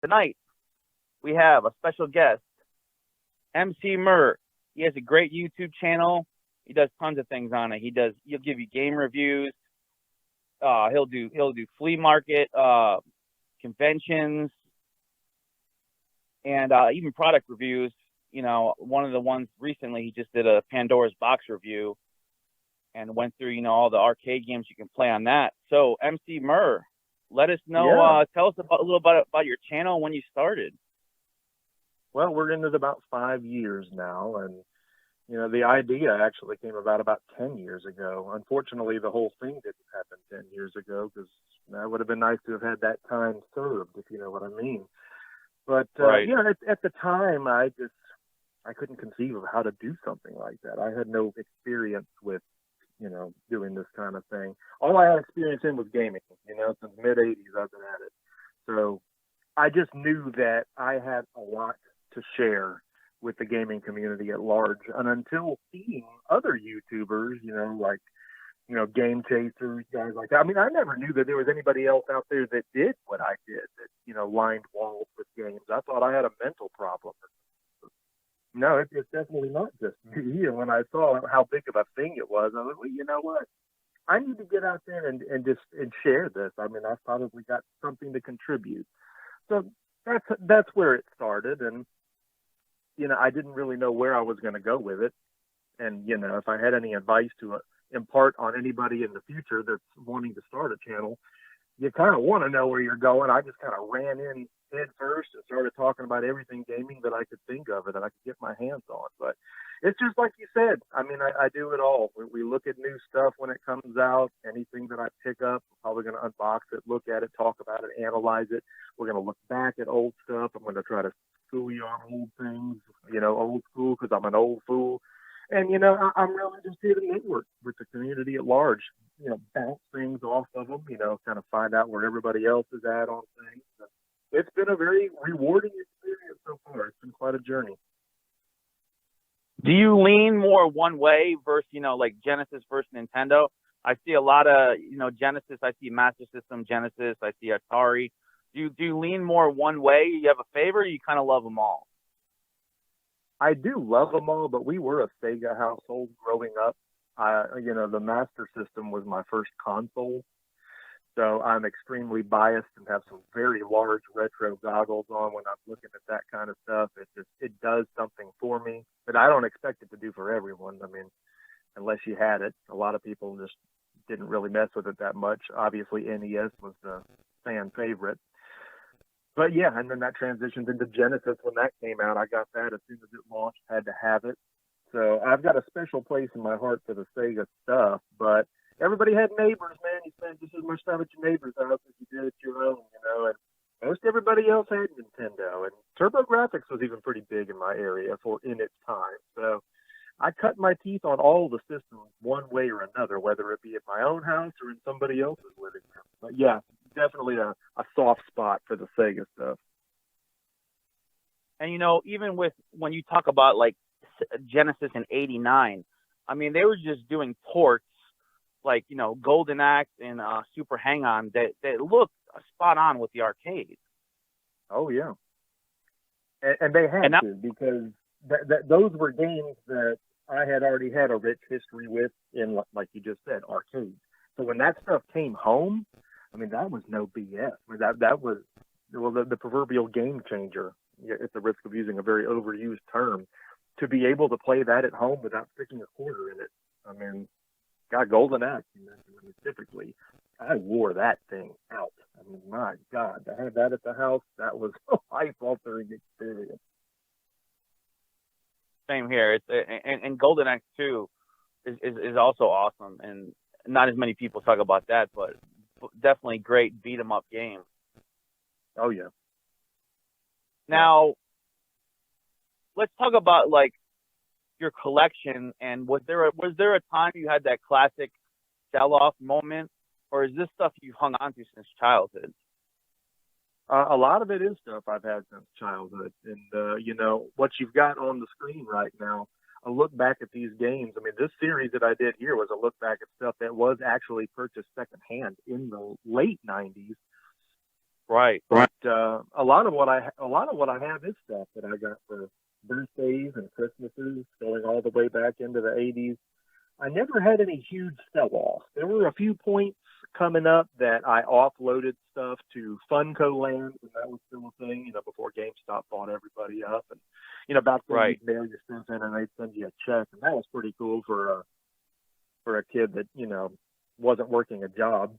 Tonight we have a special guest, Emceemur. He has a great YouTube channel. He does tons of things on it. He'll give you game reviews. He'll do flea market, conventions, and even product reviews. One of the ones recently, he just did a Pandora's box review and went through, all the arcade games you can play on that. So, Emceemur, let us know, Yeah. tell us a little about your channel, when you started. Well, we're into about 5 years now. And, the idea actually came about 10 years ago. Unfortunately, the whole thing didn't happen 10 years ago because that would have been nice to have had that time served, if you know what I mean. But, Right. at the time, I couldn't conceive of how to do something like that. I had no experience with, doing this kind of thing. All I had experience in was gaming, since mid 80s I've been at it. So I just knew that I had a lot to share with the gaming community at large. And until seeing other YouTubers, like, Game Chasers, guys like that. I mean, I never knew that there was anybody else out there that did what I did, that, lined walls with games. I thought I had a mental problem. No, it's definitely not just me. And when I saw how big of a thing it was, I was like, well, you know what? I need to get out there and share this. I mean, I've probably got something to contribute. So that's where it started. And, I didn't really know where I was going to go with it. And, if I had any advice to impart on anybody in the future that's wanting to start a channel, you kind of want to know where you're going. I just kind of ran in head first and started talking about everything gaming that I could think of and that I could get my hands on. But it's just like you said. I mean, I do it all. We look at new stuff when it comes out. Anything that I pick up, I'm probably going to unbox it, look at it, talk about it, analyze it. We're going to look back at old stuff. I'm going to try to school you on old things, old school, because I'm an old fool. And, I'm really just here to network with the community at large, bounce things off of them, kind of find out where everybody else is at on things. It's been a very rewarding experience so far. It's been quite a journey. Do you lean more one way versus, like Genesis versus Nintendo? I see a lot of, Genesis. I see Master System, Genesis. I see Atari. Do you lean more one way? You have a favor? Or you kind of love them all? I do love them all, but we were a Sega household growing up. The Master System was my first console. So I'm extremely biased and have some very large retro goggles on when I'm looking at that kind of stuff. It does something for me, but I don't expect it to do for everyone. I mean, unless you had it, a lot of people just didn't really mess with it that much. Obviously, NES was the fan favorite. But yeah, and then that transitioned into Genesis when that came out. I got that as soon as it launched, had to have it. So I've got a special place in my heart for the Sega stuff, but everybody had neighbors, man. You spent just as much time at your neighbor's house as you did at your own, and most everybody else had Nintendo. And TurboGrafx was even pretty big in my area in its time. So I cut my teeth on all the systems one way or another, whether it be at my own house or in somebody else's living room. But yeah, definitely a soft spot for the Sega stuff. And even with when you talk about like Genesis in '89, I mean they were just doing ports like Golden Axe and Super Hang On that looked spot on with the arcade. Oh yeah, and they had to, because those were games that I had already had a rich history with in, like you just said, arcades. So when that stuff came home, I mean, that was no BS. I mean, that was, well, the proverbial game changer, at the risk of using a very overused term, to be able to play that at home without sticking a quarter in it. I mean, got Golden Axe, typically, I wore that thing out. I mean, my God, to have that at the house, that was a life-altering experience. Same here. And Golden Axe 2 is also awesome, and not as many people talk about that, but definitely great beat 'em up game. Oh yeah. Now, let's talk about like your collection. And was there a time you had that classic sell-off moment, or is this stuff you've hung on to since childhood? A lot of it is stuff I've had since childhood. And, what you've got on the screen right now, a look back at these games. I mean, this series that I did here was a look back at stuff that was actually purchased secondhand in the late 90s. Right. But a lot of what I have is stuff that I got for birthdays and Christmases, going all the way back into the '80s. I never had any huge sell-offs. There were a few points coming up that I offloaded stuff to Funco Land, and that was still a thing, before GameStop bought everybody up. And, back then Right. you'd mail your stuff in and they'd send you a check, and that was pretty cool for a kid that, wasn't working a job.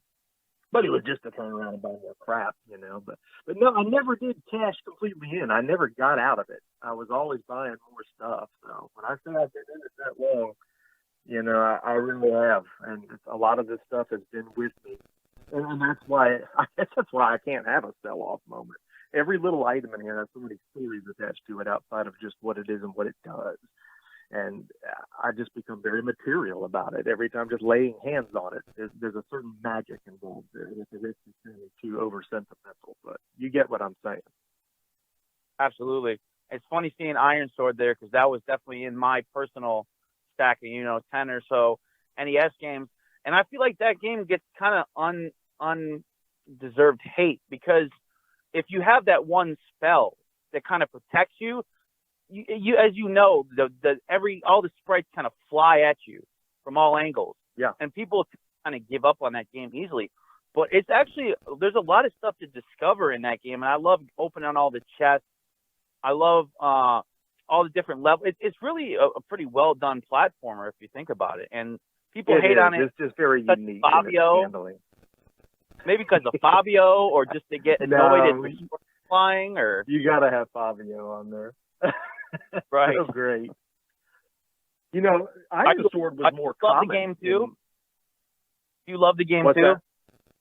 But it was just to turn around and buy more crap. But no, I never did cash completely in. I never got out of it. I was always buying more stuff. So when I say I've been in it that long, I really have, and a lot of this stuff has been with me, and that's why I guess that's why I can't have a sell-off moment. Every little item in here has so many stories attached to it outside of just what it is and what it does, and I just become very material about it. Every time just laying hands on it, there's a certain magic involved there. It's a risk too over sentimental, but you get what I'm saying. Absolutely. It's funny seeing Iron Sword there because that was definitely in my personal stacking, 10 or so NES games. And I feel like that game gets kind of undeserved hate because if you have that one spell that kind of protects you, as all the sprites kind of fly at you from all angles. Yeah. And people kind of give up on that game easily. But it's actually, there's a lot of stuff to discover in that game. And I love opening all the chests. I love all the different levels. It's really a pretty well done platformer if you think about it. And people hate on it. It's just very unique. Fabio, maybe because of Fabio, or just to get annoyed at the flying, or you got to have Fabio on there. Right. So great. Iron Sword was more common. The game too. You love the game What's too. That?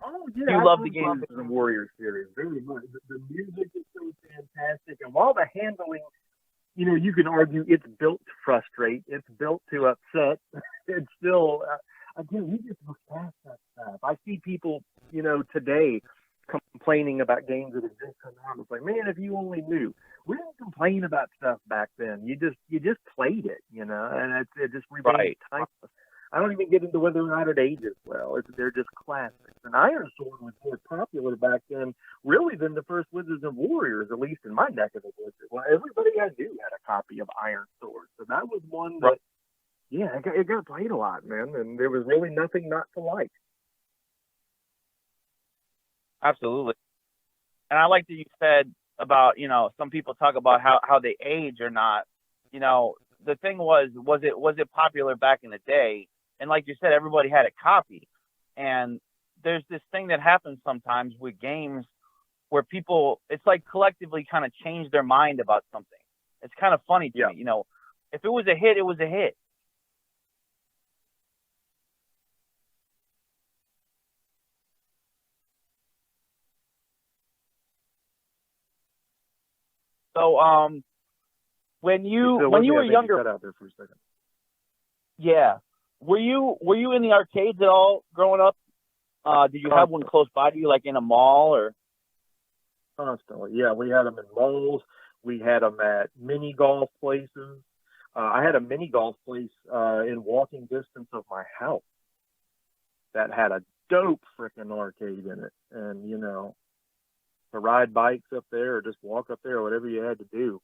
Oh yeah, you love the game. The Warrior series very much. The music is so fantastic, and while the handling, you can argue it's built to frustrate, it's built to upset. It's still, again, we just look past that stuff. I see people, today complaining about games that have just come out. It's like, man, if you only knew. We didn't complain about stuff back then. You just played it, and it just remains timeless. I don't even get into whether or not it ages well. They're just classics. And Iron Sword was more popular back then, really, than the first Wizards and Warriors, at least in my neck of the woods. Well, everybody I knew had a copy of Iron Sword. So that was one that, it got played a lot, man. And there was really nothing not to like. Absolutely. And I like that you said about, some people talk about how they age or not. The thing was it popular back in the day? And like you said, everybody had a copy. And there's this thing that happens sometimes with games where people, it's like collectively kind of change their mind about something. It's kind of funny to me. If it was a hit, it was a hit. So when you were younger, cut out there for a second. Yeah. Were you in the arcades at all growing up? Did you have one close by to you, like in a mall or? Constantly, yeah. We had them in malls. We had them at mini golf places. I had a mini golf place in walking distance of my house that had a dope freaking arcade in it, and to ride bikes up there or just walk up there or whatever you had to do.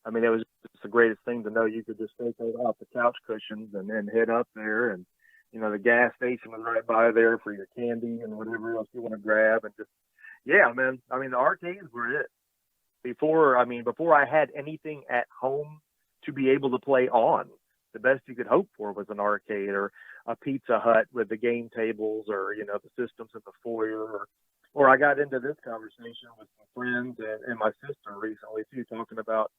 I mean, it was just the greatest thing to know you could just take out the couch cushions and then head up there. And, the gas station was right by there for your candy and whatever else you want to grab. And just, yeah, man. I mean, the arcades were it. Before I had anything at home to be able to play on, the best you could hope for was an arcade or a Pizza Hut with the game tables or, the systems in the foyer. Or I got into this conversation with some friends and my sister recently, too, talking about,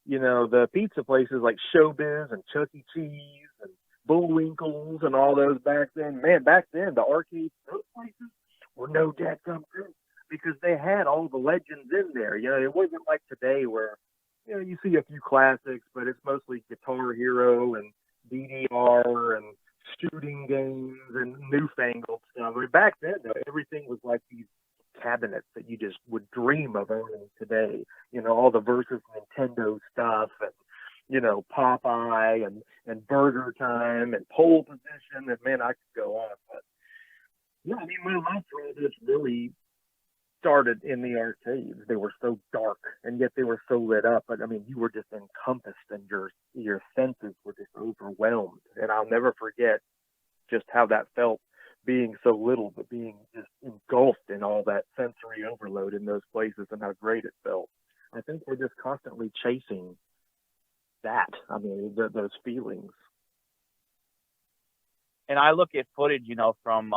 the pizza places like Showbiz and Chuck E. Cheese and Bullwinkle's and all those back then. Man, back then, the arcades, those places were no dadgum good because they had all the legends in there. It wasn't like today where, you see a few classics, but it's mostly Guitar Hero and DDR and shooting games and newfangled stuff. I mean, back then, though, everything was like these cabinets that you just would dream of owning today. All the versus Nintendo stuff and, Popeye and Burger Time and Pole Position. And man, I could go on. But yeah, I mean, my life was just really started in the arcades. They were so dark, and yet they were so lit up. But I mean, you were just encompassed, and your senses were just overwhelmed. And I'll never forget just how that felt, being so little, but being just engulfed in all that sensory overload in those places, and how great it felt. I think we're just constantly chasing that. I mean, those feelings. And I look at footage, from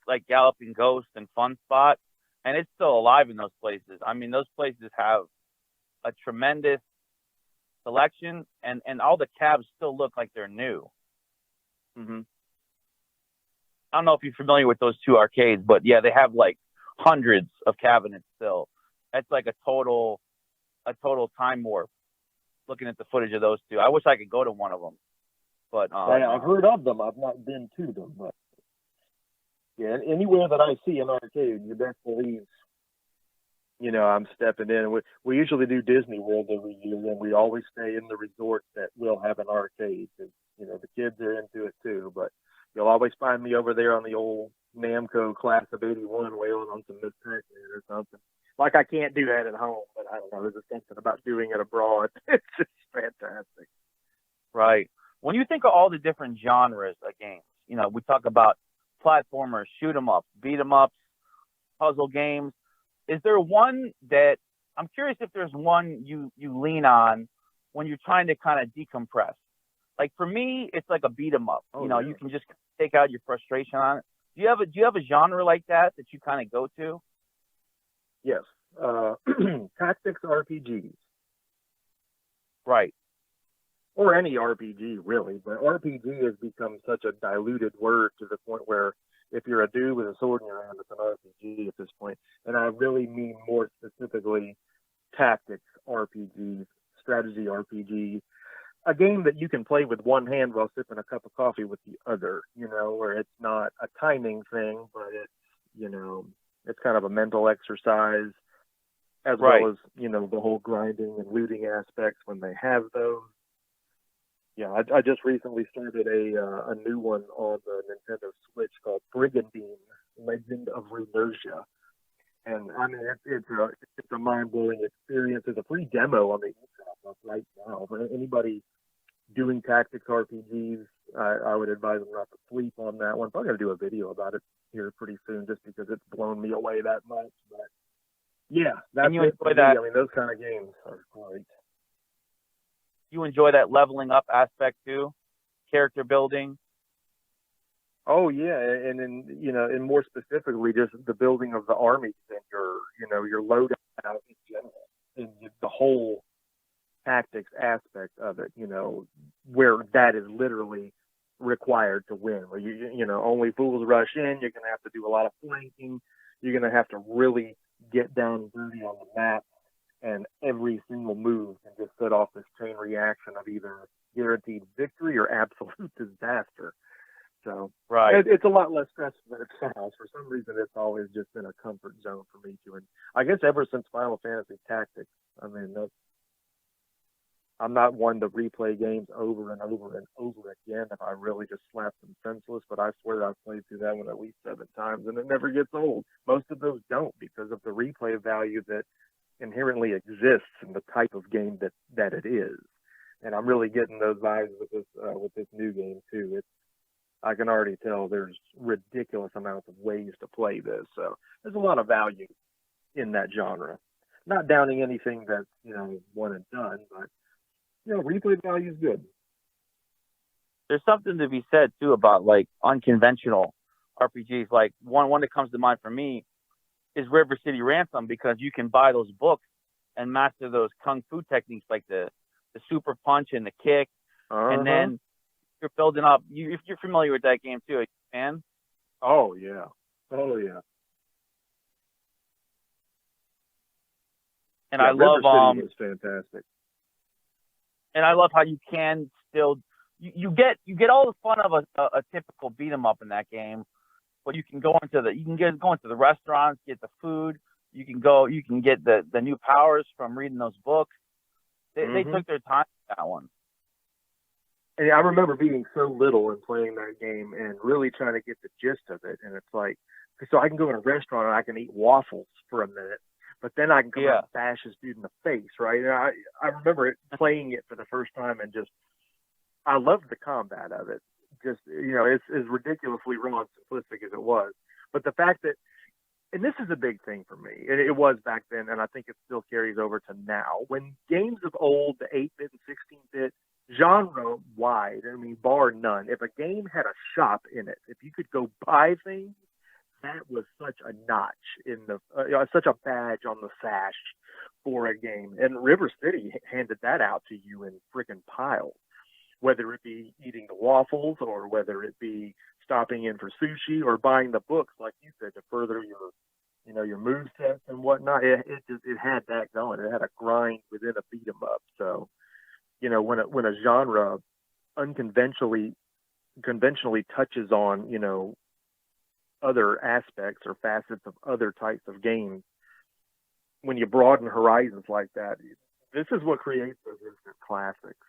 like Galloping Ghost and Fun Spot, and it's still alive in those places. I mean, those places have a tremendous selection, and all the cabs still look like they're new. Mm-hmm. I don't know if you're familiar with those two arcades, but yeah, they have like hundreds of cabinets still. That's like a total time warp. Looking at the footage of those two, I wish I could go to one of them, but I've heard of them. I've not been to them, but yeah, anywhere that I see an arcade, you best believe, I'm stepping in. We usually do Disney World every year, and we always stay in the resorts that will have an arcade. 'Cause, the kids are into it too. But you'll always find me over there on the old Namco class of '81, wailing on some Miss Pac-Man or something. Like I can't do that at home, but I don't know. There's something about doing it abroad. It's just fantastic. right. When you think of all the different genres of games, we talk about platformers, shoot 'em ups, beat 'em ups, puzzle games. Is there one that I'm curious if there's one you lean on when you're trying to kind of decompress? Like for me, it's like a beat 'em up. Oh, yeah. You can just take out your frustration on it. Do you have a genre like that you kind of go to? Yes. Tactics RPGs. Right. Or any RPG really, but RPG has become such a diluted word to the point where if you're a dude with a sword in your hand, it's an RPG at this point. And I really mean more specifically tactics RPGs, strategy RPGs, a game that you can play with one hand while sipping a cup of coffee with the other, where it's not a timing thing, but it's kind of a mental exercise as Right. well as, the whole grinding and looting aspects when they have those. Yeah, I just recently started a new one on the Nintendo Switch called Brigandine: Legend of Runertia, and I mean it's a mind blowing experience. There's a free demo on the eShop right now. For anybody doing tactics RPGs, I would advise them not to sleep on that one. I'm going to do a video about it here pretty soon, just because it's blown me away that much. But yeah, that's and you it for enjoy me. that. I mean, those kind of games are great. You enjoy that leveling up aspect too, character building. Oh yeah, and then and more specifically, just the building of the armies and your loadout in general, and the whole tactics aspect of it. Where that is literally required to win. Where only fools rush in. You're gonna have to do a lot of flanking. You're gonna have to really get down and dirty on the map, and every single move can just set off this chain reaction of either guaranteed victory or absolute disaster. So Right. it's a lot less stressful than it sounds. For some reason, it's always just been a comfort zone for me too. And I guess ever since Final Fantasy Tactics, I mean, I'm not one to replay games over and over and over again if I really just slap them senseless. But I swear I've played through that one at least 7 times, and it never gets old. Most of those don't, because of the replay value that inherently exists in the type of game that it is. And I'm really getting those vibes with this new game too. I can already tell there's ridiculous amounts of ways to play this. So there's a lot of value in that genre. Not downing anything that's, one and done, but, replay value is good. There's something to be said too about like unconventional RPGs. Like one that comes to mind for me is River City Ransom, because you can buy those books and master those kung fu techniques like the super punch and the kick, and then you're building up. If you're familiar with that game too, man. Oh yeah. And yeah, I love River City is fantastic. And I love how you can still you get all the fun of a typical beat 'em up in that game, but you can go into the restaurants, get the food. You can get the new powers from reading those books. They took their time with that one. And I remember being so little and playing that game and really trying to get the gist of it. And it's like So I can go in a restaurant and I can eat waffles for a minute, but then I can come out Yeah. and bash this dude in the face, right? And I remember playing it for the first time and just I loved the combat of it. Just it's as ridiculously raw and simplistic as it was, but the fact that, and this is a big thing for me. It was back then, and I think it still carries over to now. When games of old, the 8-bit and 16-bit, genre wide, I mean, bar none, if a game had a shop in it, if you could go buy things, that was such a notch in the, such a badge on the sash for a game. And River City handed that out to you in freaking piles, whether it be eating the waffles or whether it be stopping in for sushi or buying the books, like you said, to further your move sets and whatnot. It had that going. It had a grind within a beat 'em up. So, when a genre conventionally touches on, other aspects or facets of other types of games, when you broaden horizons like that, this is what creates those instant classics.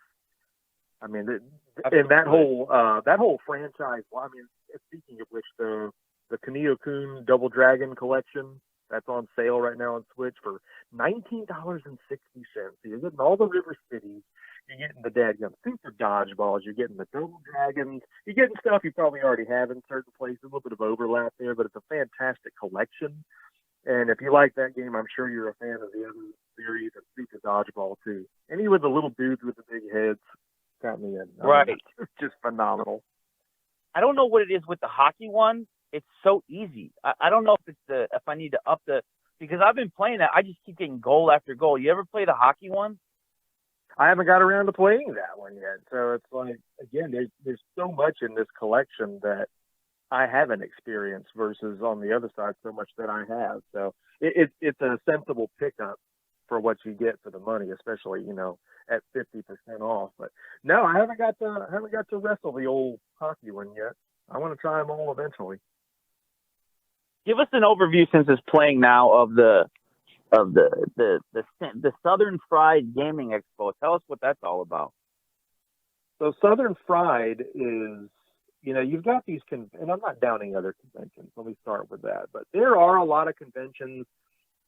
I mean, and that whole franchise. Well, I mean, speaking of which, the Kunio-kun Double Dragon collection that's on sale right now on Switch for $19.60. So you're getting all the River Cities, you're getting the dadgum Super Dodgeballs, you're getting the Double Dragons, you're getting stuff you probably already have in certain places. A little bit of overlap there, but it's a fantastic collection. And if you like that game, I'm sure you're a fan of the other series of Super Dodgeball too. Any with the little dudes with the big heads. Got me in. Right. It's just phenomenal. I don't know what it is with the hockey one. It's so easy. I don't know if I need to up because I've been playing that. I just keep getting goal after goal. You ever play the hockey one? I haven't got around to playing that one yet. So it's like, again, there's so much in this collection that I haven't experienced versus on the other side so much that I have. So it's a sensible pickup for what you get for the money, especially, at 50% off. But no, I haven't got to wrestle the old hockey one yet. I want to try them all eventually. Give us an overview, since it's playing now, of the Southern Fried Gaming Expo. Tell us what that's all about. So Southern Fried is, you've got these, and I'm not downing other conventions. Let me start with that. But there are a lot of conventions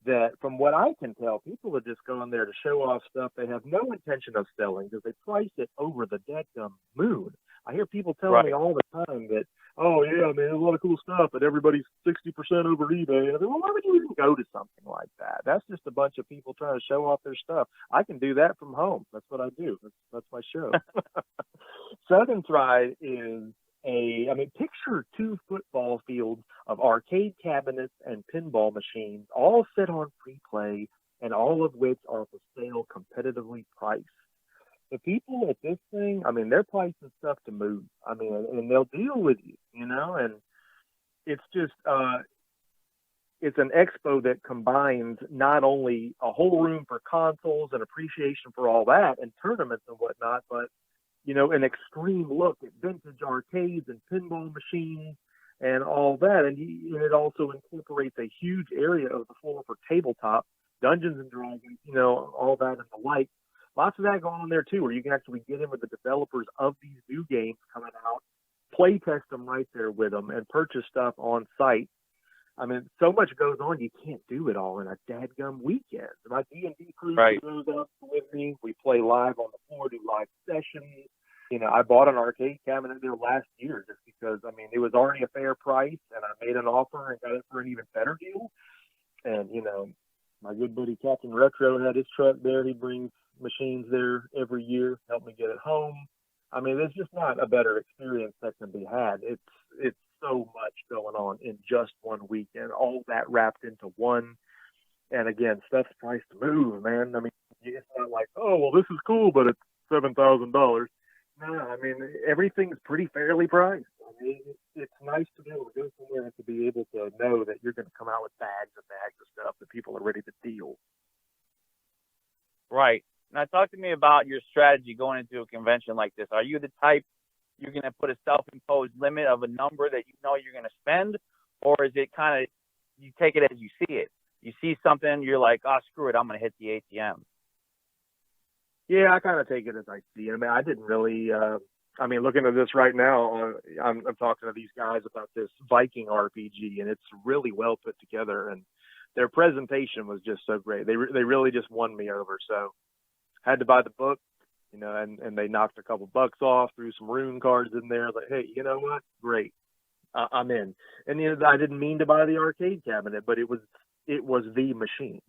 that, from what I can tell, people are just going there to show off stuff they have no intention of selling because they price it over the dadgum moon. I hear people telling me all the time that, oh yeah, man, there's a lot of cool stuff, but everybody's 60% over eBay. And I go, well, why would you even go to something like that? That's just a bunch of people trying to show off their stuff. I can do that from home. That's what I do. That's my show. Southern Fried is picture 2 football fields of arcade cabinets and pinball machines, all set on free play, and all of which are for sale competitively priced. The people at this thing, they're pricing stuff to move. And they'll deal with you, and it's just, it's an expo that combines not only a whole room for consoles and appreciation for all that and tournaments and whatnot, but an extreme look at vintage arcades and pinball machines and all that. And it also incorporates a huge area of the floor for tabletop, Dungeons and Dragons, all that and the like. Lots of that going on there too, where you can actually get in with the developers of these new games coming out, play test them right there with them, and purchase stuff on site. So much goes on, you can't do it all in a dadgum weekend. My D&D crew goes up with me. We play live on the floor, do live sessions. I bought an arcade cabinet there last year just because, it was already a fair price, and I made an offer and got it for an even better deal. And, my good buddy Captain Retro had his truck there. He brings machines there every year, help me get it home. There's just not a better experience that can be had. It's so much going on in just one weekend, all that wrapped into one. And again, stuff's priced to move, man. It's not like, oh, well, this is cool, but it's $7,000. No, everything's pretty fairly priced. It's nice to be able to go somewhere and to be able to know that you're going to come out with bags and bags of stuff that people are ready to deal. Right. Now, talk to me about your strategy going into a convention like this. Are you the type you're going to put a self-imposed limit of a number that you're going to spend, or is it kind of you take it as you see it? You see something, you're like, oh, screw it, I'm going to hit the ATM. Yeah, I kind of take it as I see it. I didn't really I mean, looking at this right now, I'm talking to these guys about this Viking RPG, and it's really well put together, and their presentation was just so great. They really just won me over. So had to buy the book, and they knocked a couple bucks off, threw some rune cards in there. Like, hey, you know what? Great, I'm in. And I didn't mean to buy the arcade cabinet, but it was the machine.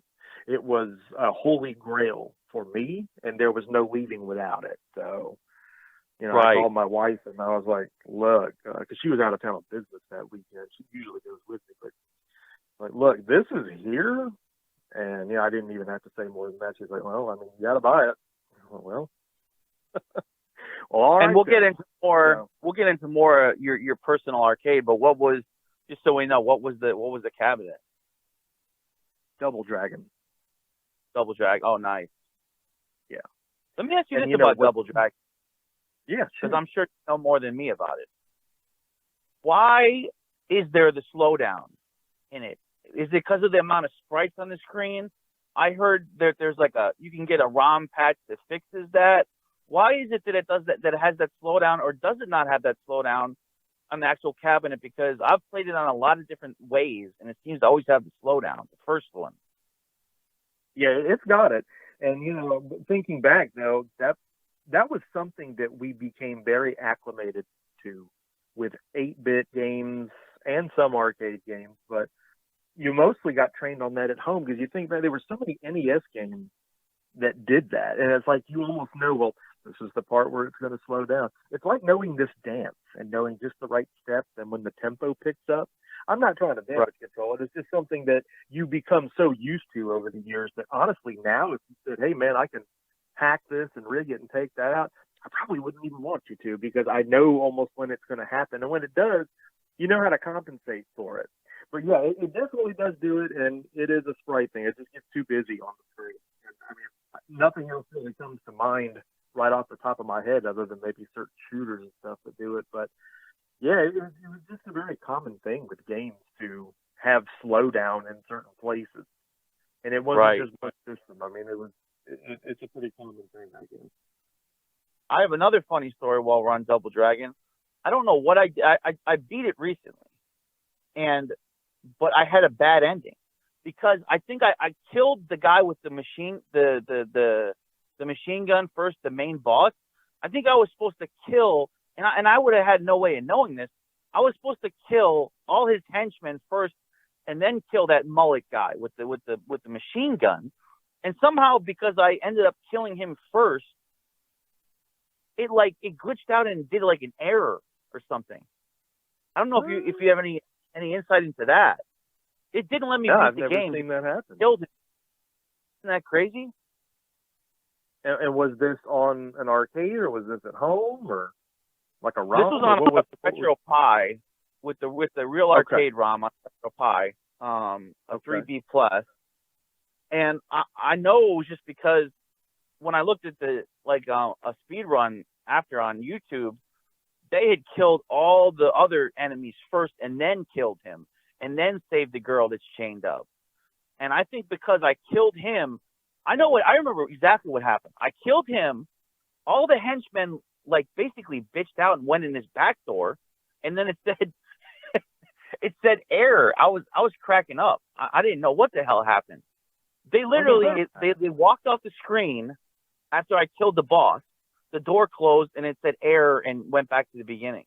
It was a holy grail for me, and there was no leaving without it. So. I Right. called my wife and I was like, look, because she was out of town on business that weekend. She usually goes with me, but like, look, this is here. And, I didn't even have to say more than that. She's like, well, I mean, you got to buy it. Well, all And right. we'll get into more. So, We'll get into more your personal arcade. But what was, just so we know, what was the cabinet? Double Dragon. Double Drag. Oh, nice. Yeah. Let me ask you And this about Double Drag, Yeah, because sure. I'm sure you know more than me about it. Why is there the slowdown in it? Is it because of the amount of sprites on the screen? I heard that there's you can get a ROM patch that fixes that. Why is it that it does that it has that slowdown, or does it not have that slowdown on the actual cabinet? Because I've played it on a lot of different ways, and it seems to always have the slowdown, the first one. Yeah, it's got it. And, thinking back, though, that was something that we became very acclimated to with 8-bit games and some arcade games, but you mostly got trained on that at home because you think that there were so many NES games that did that. And it's like you almost know, well, this is the part where it's going to slow down. It's like knowing this dance and knowing just the right steps and when the tempo picks up. I'm not trying to damage control it. It's just something that you become so used to over the years that honestly now if you said, hey, man, I can hack this and rig it and take that out, I probably wouldn't even want you to because I know almost when it's going to happen. And when it does, you know how to compensate for it. But yeah, it definitely does do it, and it is a sprite thing. It just gets too busy on the screen. And, I mean, nothing else really comes to mind right off the top of my head other than maybe certain shooters and stuff that do it. But yeah, it was just a very common thing with games to have slowdown in certain places. And it wasn't just one system. I mean, it's a pretty common thing, I guess. I have another funny story while we're on Double Dragon. I don't know what I beat it recently, but I had a bad ending because I think I killed the guy with the machine the machine gun first, the main boss. I think I was supposed to kill, and I would have had no way of knowing this. I was supposed to kill all his henchmen first, and then kill that mullet guy with the machine gun. And somehow, because I ended up killing him first, it glitched out and did like an error or something. I don't know if you have any insight into that. It didn't let me beat the game. I've never seen that happen. Killed it. Isn't that crazy? And was this on an arcade or was this at home or like a ROM? This was on a Retro Pi with the real arcade ROM on Retro Pi, a 3B Plus. And I know it was just because when I looked at a speed run after on YouTube, they had killed all the other enemies first and then killed him and then saved the girl that's chained up. And I think because I killed him, I remember exactly what happened. I killed him. All the henchmen basically bitched out and went in his back door. And then it said error. I was cracking up. I didn't know what the hell happened. They literally, they walked off the screen after I killed the boss. The door closed and it said error and went back to the beginning.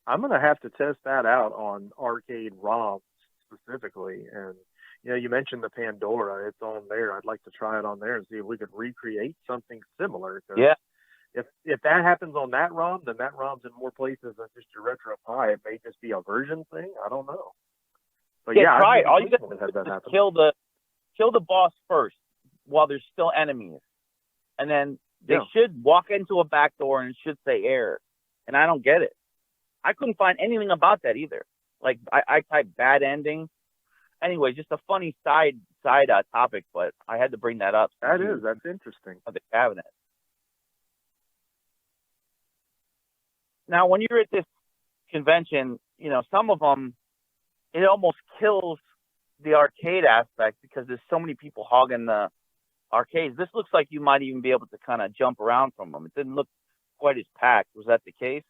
I'm going to have to test that out on arcade ROMs specifically. And, you mentioned the Pandora. It's on there. I'd like to try it on there and see if we could recreate something similar. Yeah. If that happens on that ROM, then that ROM's in more places than just your Retro Pi. It may just be a version thing. I don't know. But try it. All you got to do is kill the boss first while there's still enemies. And then they should walk into a back door and it should say error. And I don't get it. I couldn't find anything about that either. I typed bad ending. Anyway, just a funny side topic, but I had to bring that up. That's interesting. Of the cabinet. Now, when you're at this convention, some of them, it almost kills the arcade aspect because there's so many people hogging the arcades. This looks like you might even be able to kind of jump around from them. It didn't look quite as packed. Was that the case?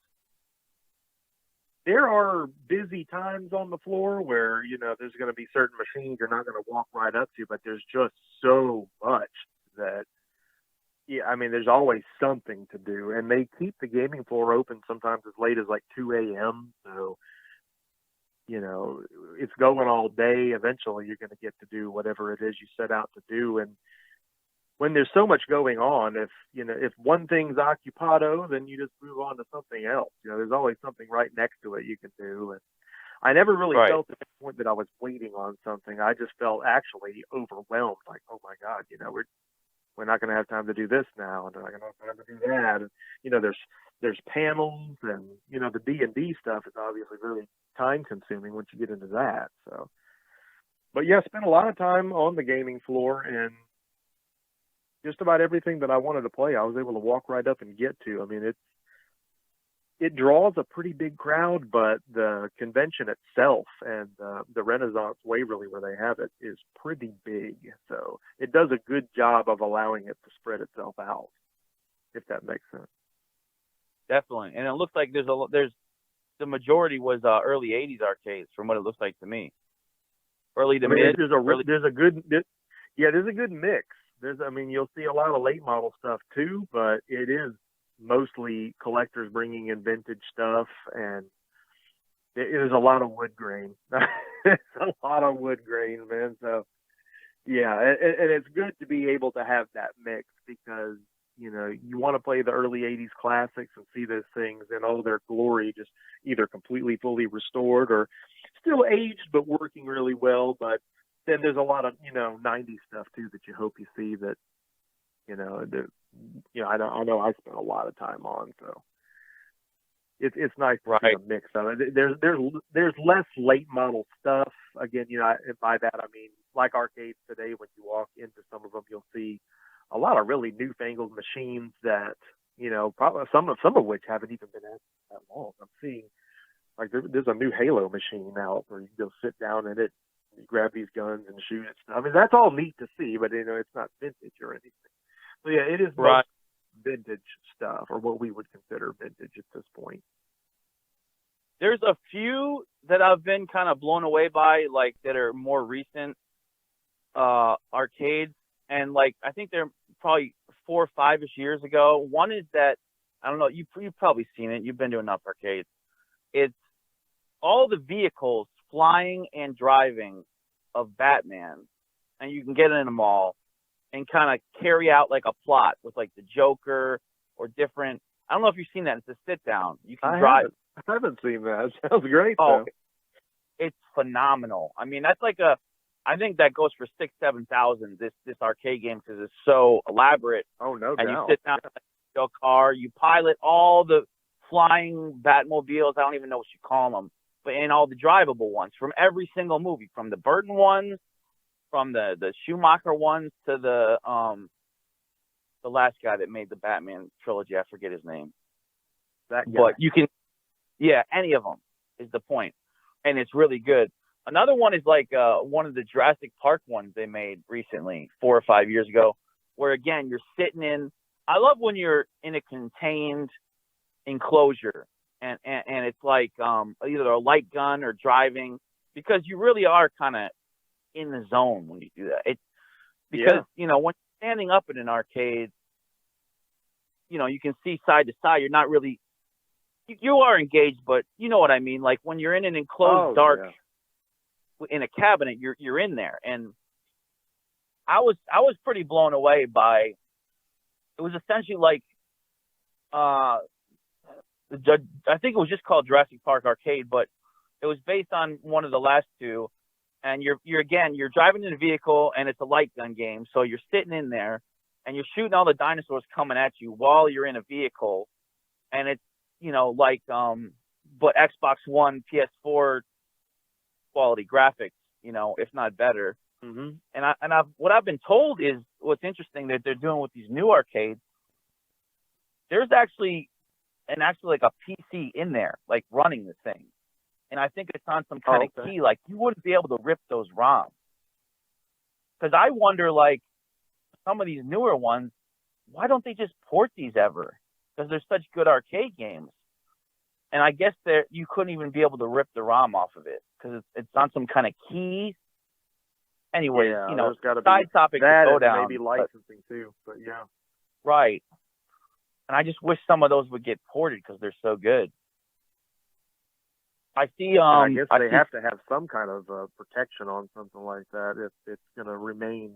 There are busy times on the floor where, there's going to be certain machines you're not going to walk right up to, but there's just so much that, yeah, I mean, there's always something to do. And they keep the gaming floor open sometimes as late as like 2 a.m. So, it's going all day. Eventually, you're going to get to do whatever it is you set out to do. And when there's so much going on, if one thing's occupado, then you just move on to something else. There's always something right next to it you can do. And I never really Right. felt at the point that I was waiting on something. I just felt actually overwhelmed, like, oh my God, we're not going to have time to do this now, and we're not going to have time to do that. And there's panels, and the D&D stuff is obviously really time consuming once you get into that. So, but yeah, I spent a lot of time on the gaming floor, and just about everything that I wanted to play, I was able to walk right up and get to. I mean, it draws a pretty big crowd, but the convention itself and the Renaissance Waverly where they have it is pretty big. So it does a good job of allowing it to spread itself out, if that makes sense. Definitely. And it looks like there's the majority was early 80s arcades from what it looks like to me. Early to mid. There's a good mix. You'll see a lot of late model stuff too, but it is mostly collectors bringing in vintage stuff, and it is a lot of wood grain. It's a lot of wood grain, man. So yeah, and it's good to be able to have that mix because you want to play the early 80s classics and see those things in all their glory, just either completely fully restored or still aged but working really well. But then there's a lot of 90s stuff too that you hope you see that I know I spent a lot of time on, so it's nice to see a mix of it. There's less late model stuff. Again, by that I mean like arcades today. When you walk into some of them, you'll see a lot of really newfangled machines that probably some of which haven't even been out that long. I'm seeing like there's a new Halo machine out where you can go sit down in it, you grab these guns and shoot and stuff. I mean, that's all neat to see, but it's not vintage or anything. So yeah, it is right. Vintage stuff, or what we would consider vintage at this point. There's a few that I've been kind of blown away by, like that are more recent arcades, and like I think they're probably 4 or 5-ish years ago. One is that I don't know, you've probably seen it. You've been to enough arcades. It's all the vehicles flying and driving of Batman, and you can get in them all and kind of carry out like a plot with like the Joker or different. I don't know if you've seen that. It's a sit down. You can drive. I haven't seen that. It sounds great. Oh, it's phenomenal. I mean, that's like I think that goes for 6,000-7,000. This arcade game because it's so elaborate. Oh no! And you sit down in your car, you pilot all the flying Batmobiles. I don't even know what you call them, but in all the drivable ones from every single movie, from the Burton ones, from the Schumacher ones to the last guy that made the Batman trilogy. I forget his name. But you can, any of them is the point, and it's really good. Another one is like one of the Jurassic Park ones they made recently, 4 or 5 years ago, where again you're sitting in. I love when you're in a contained enclosure, and it's like either a light gun or driving, because you really are kind of in the zone when you do that. It's because when you're standing up in an arcade, you can see side to side. You're not really, you are engaged, but you know what I mean. Like when you're in an enclosed dark in a cabinet, you're in there, and I was pretty blown away by. It was essentially like, I think it was just called Jurassic Park Arcade, but it was based on one of the last two. And you're driving in a vehicle, and it's a light gun game. So you're sitting in there, and you're shooting all the dinosaurs coming at you while you're in a vehicle, and it's but Xbox One, PS4 quality graphics, if not better. Mm-hmm. And what I've been told is what's interesting that they're doing with these new arcades. There's actually like a PC in there, like running the thing. And I think it's on some kind of key, like you wouldn't be able to rip those ROMs. Because I wonder, like, some of these newer ones, why don't they just port these ever? Because they're such good arcade games. And I guess there you couldn't even be able to rip the ROM off of it because it's on some kind of key. Anyways, Yeah, there's got to be side topic to that, go and down. maybe licensing too. But yeah, Right. And I just wish some of those would get ported because they're so good. I see. and I guess they have to have some kind of protection on something like that if it's going to remain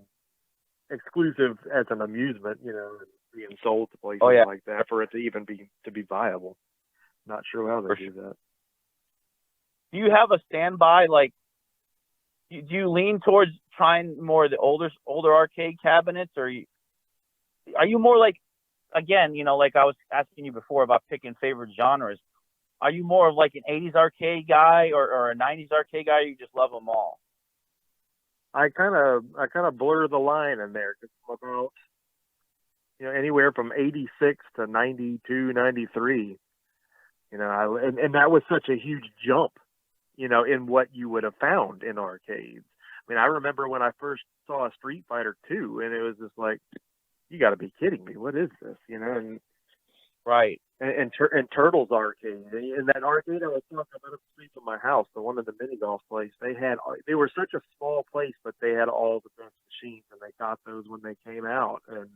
exclusive as an amusement, and being sold to places like that for it to even be viable. Not sure how they do that. Do you have a standby? Like, do you lean towards trying more of the older arcade cabinets, or are you more like, again, like I was asking you before about picking favorite genres? Are you more of like an 80s arcade guy or a 90s arcade guy, or you just love them all? I kind of blur the line in there because I'm about anywhere from 86 to 92, 93. And that was such a huge jump, in what you would have found in arcades. I mean, I remember when I first saw Street Fighter 2, and it was just like, you got to be kidding me. What is this? And right. And Turtles arcade, and that arcade I was talking about up the street from my house, the one in the mini golf place. They were such a small place, but they had all the best machines, and they got those when they came out. And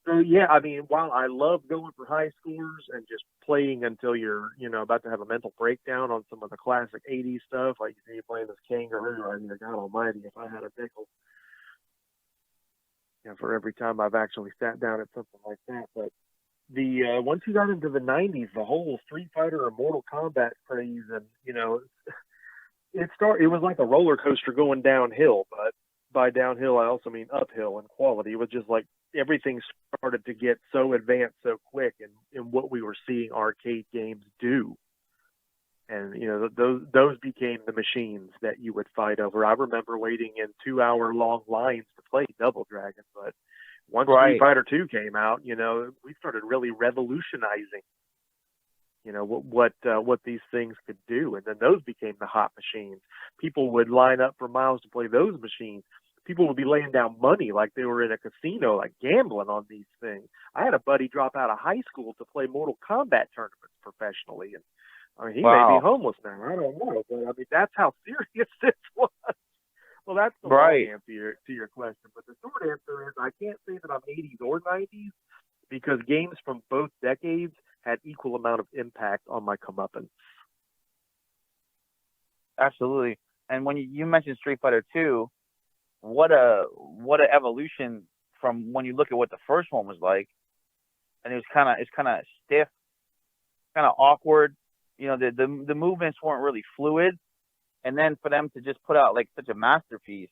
so, yeah, I mean, while I love going for high scores and just playing until you're, about to have a mental breakdown on some of the classic 80s stuff, like you see you playing this Kangaroo, I mean, God almighty, if I had a nickel, for every time I've actually sat down at something like that. But once you got into the 90s, the whole Street Fighter and Mortal Kombat craze, and, it was like a roller coaster going downhill, but by downhill, I also mean uphill in quality. It was just like everything started to get so advanced so quick in what we were seeing arcade games do. And, those became the machines that you would fight over. I remember waiting in 2-hour-long lines to play Double Dragon, but once Street Fighter 2 came out, we started really revolutionizing, what these things could do. And then those became the hot machines. People would line up for miles to play those machines. People would be laying down money like they were in a casino, like gambling on these things. I had a buddy drop out of high school to play Mortal Kombat tournaments professionally. And I mean, he may be homeless now. I don't know. But I mean, that's how serious this was. Well, that's the long answer to your question. But the short answer is I can't say that I'm 80s or 90s because games from both decades had equal amount of impact on my comeuppance. Absolutely. And when you mentioned Street Fighter 2, what a evolution from when you look at what the first one was like, and it's kind of stiff, kind of awkward. The movements weren't really fluid, and then for them to just put out like such a masterpiece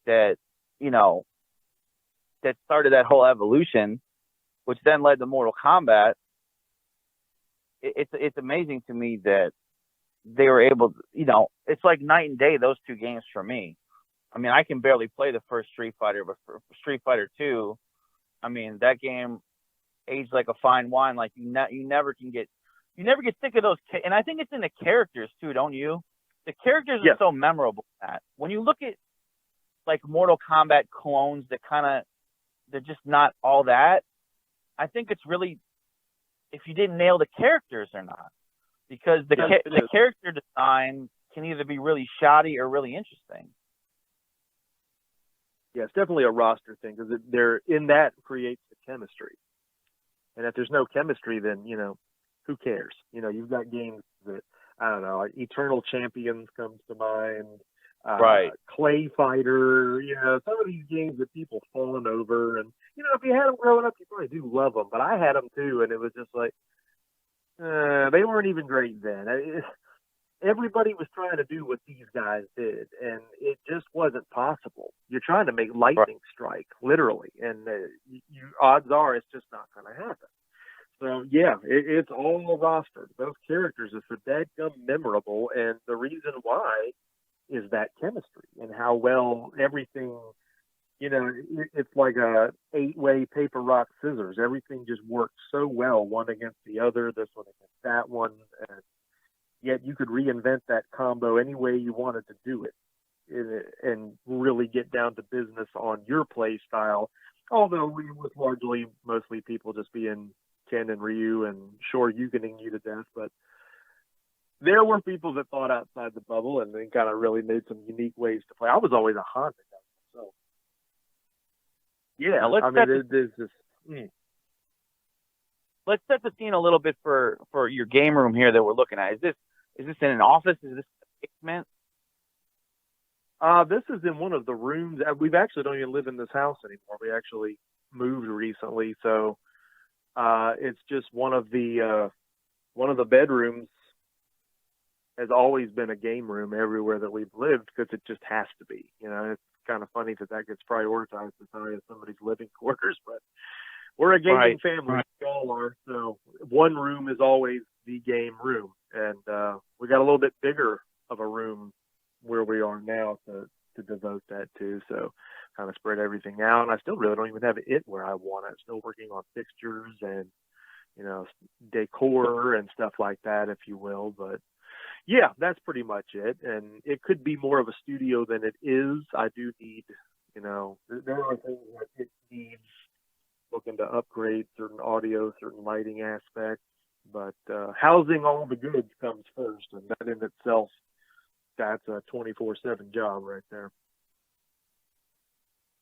that that started that whole evolution, which then led to Mortal Kombat. It's amazing to me that they were able to, it's like night and day, those two games for me. I mean, I can barely play the first Street Fighter, but for Street Fighter 2, I mean, that game aged like a fine wine. Like you never get sick of those. And I think it's in the characters too, don't you? The characters are so memorable. When you look at like Mortal Kombat clones that they're just not all that. I think it's really if you didn't nail the characters or not, because the character design can either be really shoddy or really interesting. Yeah, it's definitely a roster thing because they're in that creates the chemistry. And if there's no chemistry, then, who cares? You've got games that, I don't know, like Eternal Champions comes to mind. Clay Fighter, some of these games that people fallen over. And, if you had them growing up, you probably do love them. But I had them too, and it was just like, they weren't even great then. Everybody was trying to do what these guys did, and it just wasn't possible. You're trying to make lightning strike, literally, and odds are it's just not going to happen. So, yeah, it's all rostered. Those characters are so dadgum memorable, and the reason why is that chemistry and how well everything, it's like a 8-way paper, rock, scissors. Everything just worked so well, one against the other, this one against that one, and yet you could reinvent that combo any way you wanted to do it. and really get down to business on your play style. Although we was largely mostly people just being Ken and Ryu and Shoryukening you to death, but there were people that thought outside the bubble and then kind of really made some unique ways to play. I was always a Honda guy, so yeah. I mean, there's this. Let's set the scene a little bit for your game room here that we're looking at. Is this in an office? Is this a basement? This is in one of the rooms. We've actually don't even live in this house anymore. We actually moved recently, so it's just one of the bedrooms has always been a game room everywhere that we've lived because it just has to be. You know, it's kind of funny that gets prioritized as high as somebody's living quarters, but we're a gaming family. Right. We all are. So one room is always the game room, and we got a little bit bigger of a room where we are now to devote that to. So kind of spread everything out. And I still really don't even have it where I want it. I'm still working on fixtures and, you know, decor and stuff like that, if you will. But yeah, that's pretty much it. And it could be more of a studio than it is. I do need, you know, there are things that it needs looking to upgrade certain audio, certain lighting aspects. But housing all the goods comes first. And that in itself, that's a 24/7 job right there.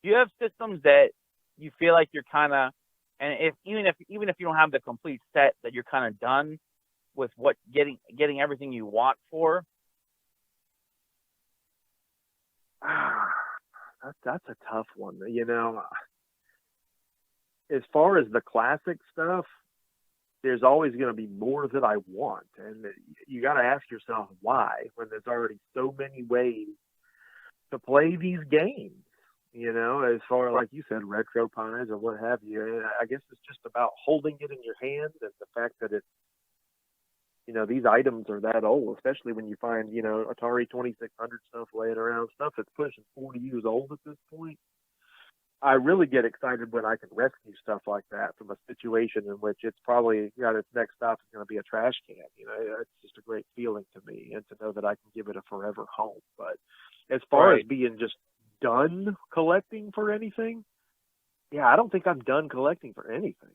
Do you have systems that you feel like you're kind of, and even if you don't have the complete set, that you're kind of done with what getting everything you want for? That's a tough one. You know, as far as the classic stuff, there's always going to be more that I want. And you got to ask yourself why, when there's already so many ways to play these games, you know, as far as, like you said, retro pies or what have you. I guess it's just about holding it in your hand and the fact that it's, you know, these items are that old, especially when you find, you know, Atari 2600 stuff laying around, stuff that's pushing 40 years old at this point. I really get excited when I can rescue stuff like that from a situation in which it's probably got its next stop is going to be a trash can. You know, it's just a great feeling to me, and to know that I can give it a forever home. But as far as being just done collecting for anything, yeah, I don't think I'm done collecting for anything.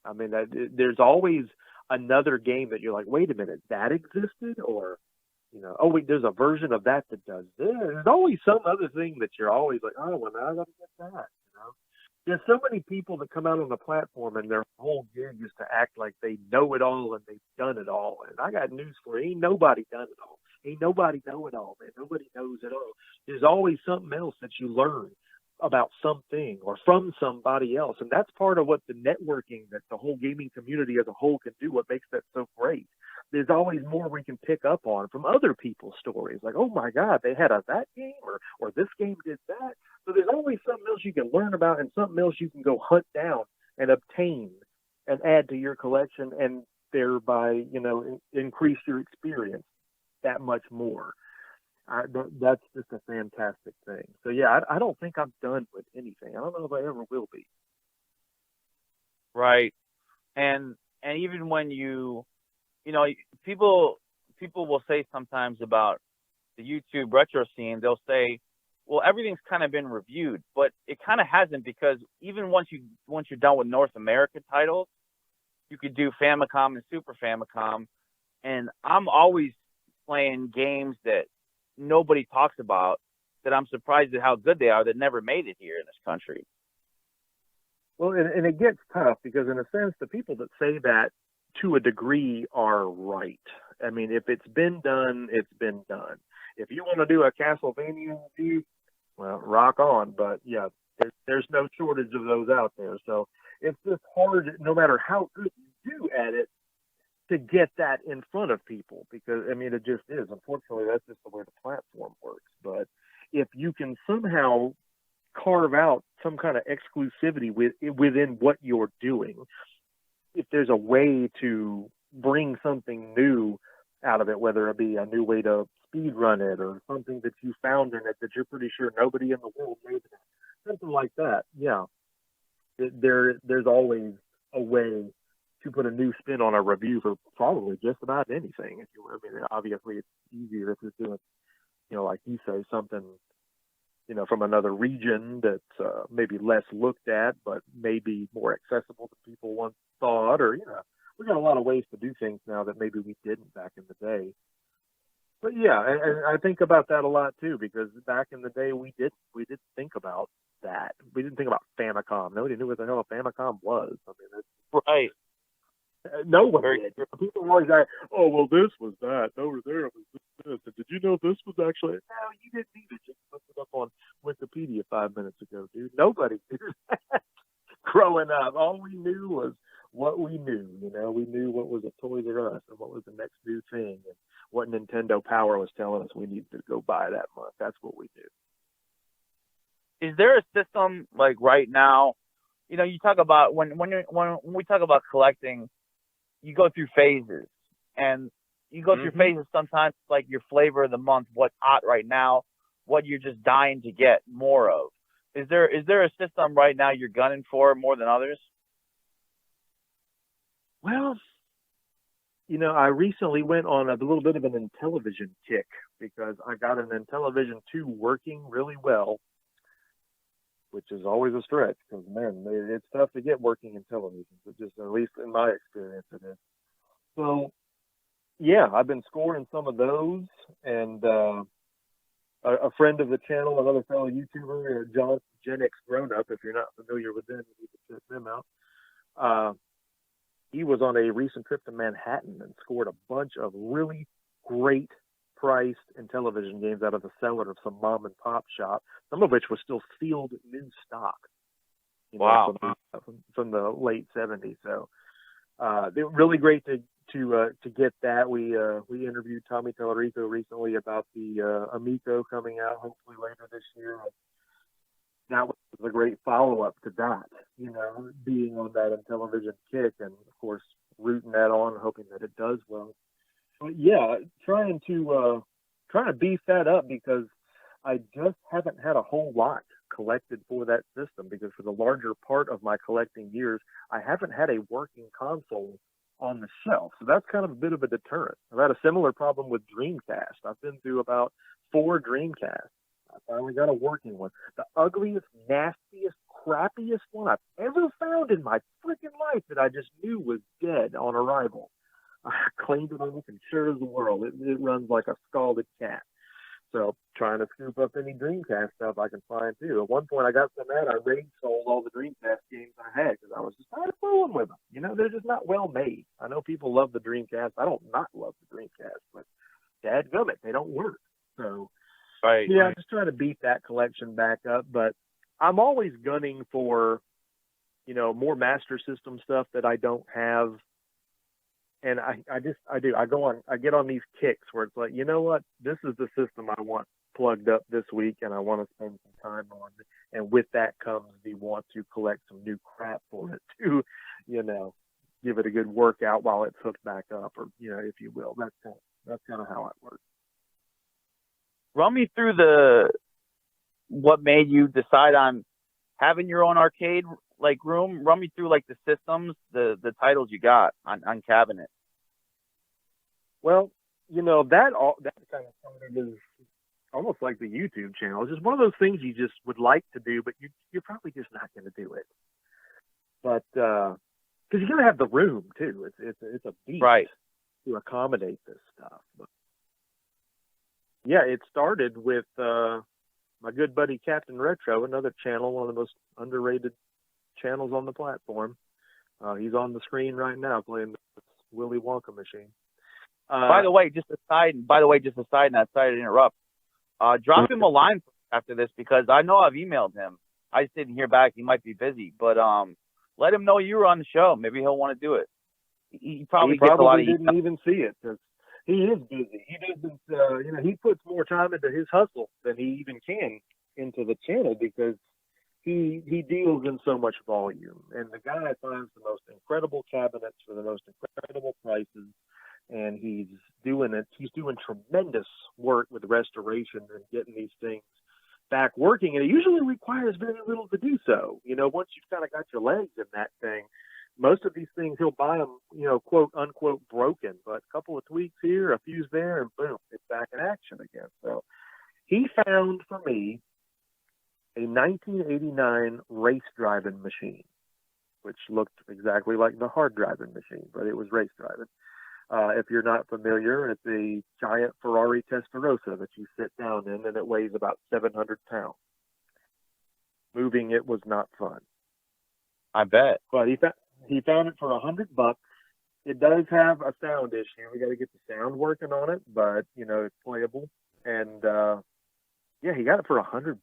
I mean, there's always another game that you're like, wait a minute, that existed? Or, you know, oh wait, there's a version of that does this. There's always some other thing that you're always like, oh, well, now I gotta get that. You know, there's so many people that come out on the platform and their whole gig is to act like they know it all and they've done it all. And I got news for you: ain't nobody done it all. Ain't nobody know it all, man. Nobody knows it all. There's always something else that you learn about something or from somebody else. And that's part of what the networking that the whole gaming community as a whole can do, what makes that so great. There's always more we can pick up on from other people's stories. Like, oh my God, they had that game or this game did that. So there's always something else you can learn about and something else you can go hunt down and obtain and add to your collection, and thereby, you know, increase your experience that much more. That's just a fantastic thing. So yeah, I don't think I'm done with anything. I don't know if I ever will be. Right. And even when you know, people will say sometimes about the YouTube retro scene, they'll say, well, everything's kind of been reviewed, but it kind of hasn't, because even once you're done with North America titles, you could do Famicom and Super Famicom, and I'm always playing games that nobody talks about, that I'm surprised at how good they are, that never made it here in this country. Well, and it gets tough because, in a sense, the people that say that to a degree are right. I mean, if it's been done, it's been done. If you want to do a Castlevania review, well, rock on. But yeah, there's no shortage of those out there. So it's just hard, no matter how good you do at it, to get that in front of people, because I mean, it just is. Unfortunately, that's just the way the platform works. But if you can somehow carve out some kind of exclusivity within what you're doing, if there's a way to bring something new out of it, whether it be a new way to speed run it or something that you found in it that you're pretty sure nobody in the world made, something like that, yeah, there's always a way to put a new spin on a review for probably just about anything. If you, I mean, obviously it's easier if you're doing like you say, something, from another region that's maybe less looked at, but maybe more accessible to people once thought, or, we got a lot of ways to do things now that maybe we didn't back in the day. But yeah, and I think about that a lot too, because back in the day we didn't think about that. We didn't think about Famicom. Nobody knew what the hell a Famicom was. I mean, Right. no one Very did. true. People were always like, "Oh, well, this was that. Over there was this. And did you know this was actually?" No, you didn't either. Just looked it up on Wikipedia 5 minutes ago, dude. Nobody knew that growing up. All we knew was what we knew. We knew what was a Toys R Us and what was the next new thing, and what Nintendo Power was telling us we needed to go buy that month. That's what we knew. Is there a system like right now? You talk about when we talk about collecting, you go through phases, and you go through Mm-hmm. phases. Sometimes like your flavor of the month, what's hot right now, what you're just dying to get more of. Is there a system right now you're gunning for more than others? Well, I recently went on a little bit of an Intellivision kick because I got an Intellivision 2 working really well, which is always a stretch because, man, it's tough to get working Intellivisions. It just, at least in my experience, it is. So, yeah, I've been scoring some of those, and a friend of the channel, another fellow YouTuber, John Gen X Grown Up. If you're not familiar with them, you need to check them out. Uh, he was on a recent trip to Manhattan and scored a bunch of really great priced Intellivision games out of the cellar of some mom and pop shop, some of which was still sealed new stock, Wow. from the late '70s. So they were really great to get that. We interviewed Tommy Tallarico recently about the Amico coming out hopefully later this year. That was a great follow up to that, being on that Intellivision kick, and of course rooting that on, hoping that it does well. But yeah, trying to beef that up because I just haven't had a whole lot collected for that system, because for the larger part of my collecting years, I haven't had a working console on the shelf. So that's kind of a bit of a deterrent. I've had a similar problem with Dreamcast. I've been through about 4 Dreamcasts. I finally got a working one. The ugliest, nastiest, crappiest one I've ever found in my freaking life that I just knew was dead on arrival. I cleaned it off and sure as the world, it runs like a scalded cat. So trying to scoop up any Dreamcast stuff I can find too. At one point, I got so mad I raid sold all the Dreamcast games I had because I was just tired of fooling with them. They're just not well made. I know people love the Dreamcast. I don't not love the Dreamcast, but dadgummit, they don't work. So Right. yeah, I'm just trying to beat that collection back up. But I'm always gunning for more Master System stuff that I don't have. And I get on these kicks where it's like, you know what, this is the system I want plugged up this week, and I want to spend some time on it. And with that comes the want to collect some new crap for it to, give it a good workout while it's hooked back up, or if you will. That's kind of how it works. Run me through the what made you decide on having your own arcade like room. Run me through like the systems, the titles you got on cabinet. Well, that kind of started as almost like the YouTube channel. It's just one of those things you just would like to do, but you're probably just not going to do it. But because you got to have the room too. It's a beast Right. to accommodate this stuff. But yeah, it started with my good buddy Captain Retro, another channel, one of the most underrated channels on the platform. He's on the screen right now playing the Willy Wonka machine. By the way, just a side note, sorry to interrupt. Drop him a line after this because I know I've emailed him. I just didn't hear back. He might be busy, but let him know you were on the show. Maybe he'll want to do it. He probably gets a lot of didn't even see it because he is busy. He doesn't, he puts more time into his hustle than he even can into the channel because he deals in so much volume. And the guy finds the most incredible cabinets for the most incredible prices. And he's doing tremendous work with restoration and getting these things back working. And it usually requires very little to do so. Once you've kind of got your legs in that thing, most of these things he'll buy them, quote unquote broken, but a couple of tweaks here, a fuse there, and boom, it's back in action again. So He found for me a 1989 race driving machine, which looked exactly like the hard driving machine, but it was race driving. If you're not familiar, it's a giant Ferrari Testarossa that you sit down in, and it weighs about 700 pounds. Moving it was not fun. I bet. But he found it for $100. It does have a sound issue. We got to get the sound working on it, but you know it's playable. And yeah, he got it for $100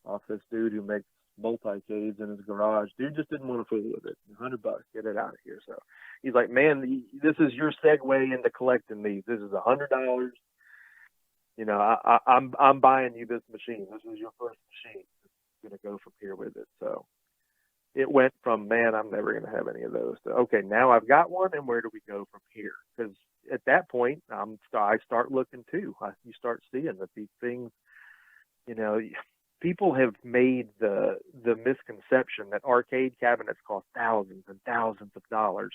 off this dude who makes multi-cades in his garage. Dude just didn't want to fool with it. $100, get it out of here. So he's like, man, this is your segue into collecting these. This is $100. You know, I'm buying you this machine. This is your first machine. I'm gonna go from here with it. So it went from, man, I'm never going to have any of those, to, okay, now I've got one, and where do we go from here? Because at that point, I start looking too. You start seeing that these things, you know, people have made the misconception that arcade cabinets cost thousands and thousands of dollars,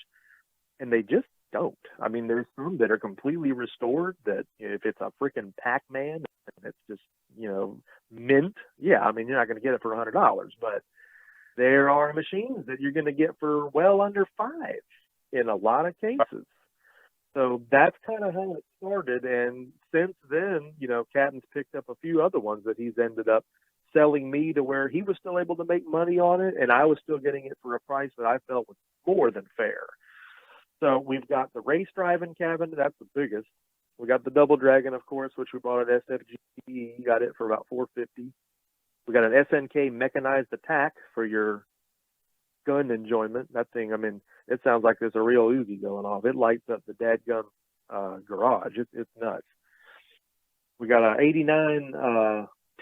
and they just don't. I mean, there's some that are completely restored that if it's a freaking Pac-Man and it's just, you know, mint, yeah, I mean, you're not going to get it for $100, but there are machines that you're going to get for well under $5 in a lot of cases. So that's kind of how it started. And since then, you know, Catton's picked up a few other ones that he's ended up selling me to where he was still able to make money on it, and I was still getting it for a price that I felt was more than fair. So we've got the race driving cabinet. That's the biggest. We got the Double Dragon, of course, which we bought at SFG. You got it for about $450. We got an SNK mechanized attack for your gun enjoyment. That thing, I mean, it sounds like there's a real Uzi going off. It lights up the dadgum garage. It's nuts. We got an 89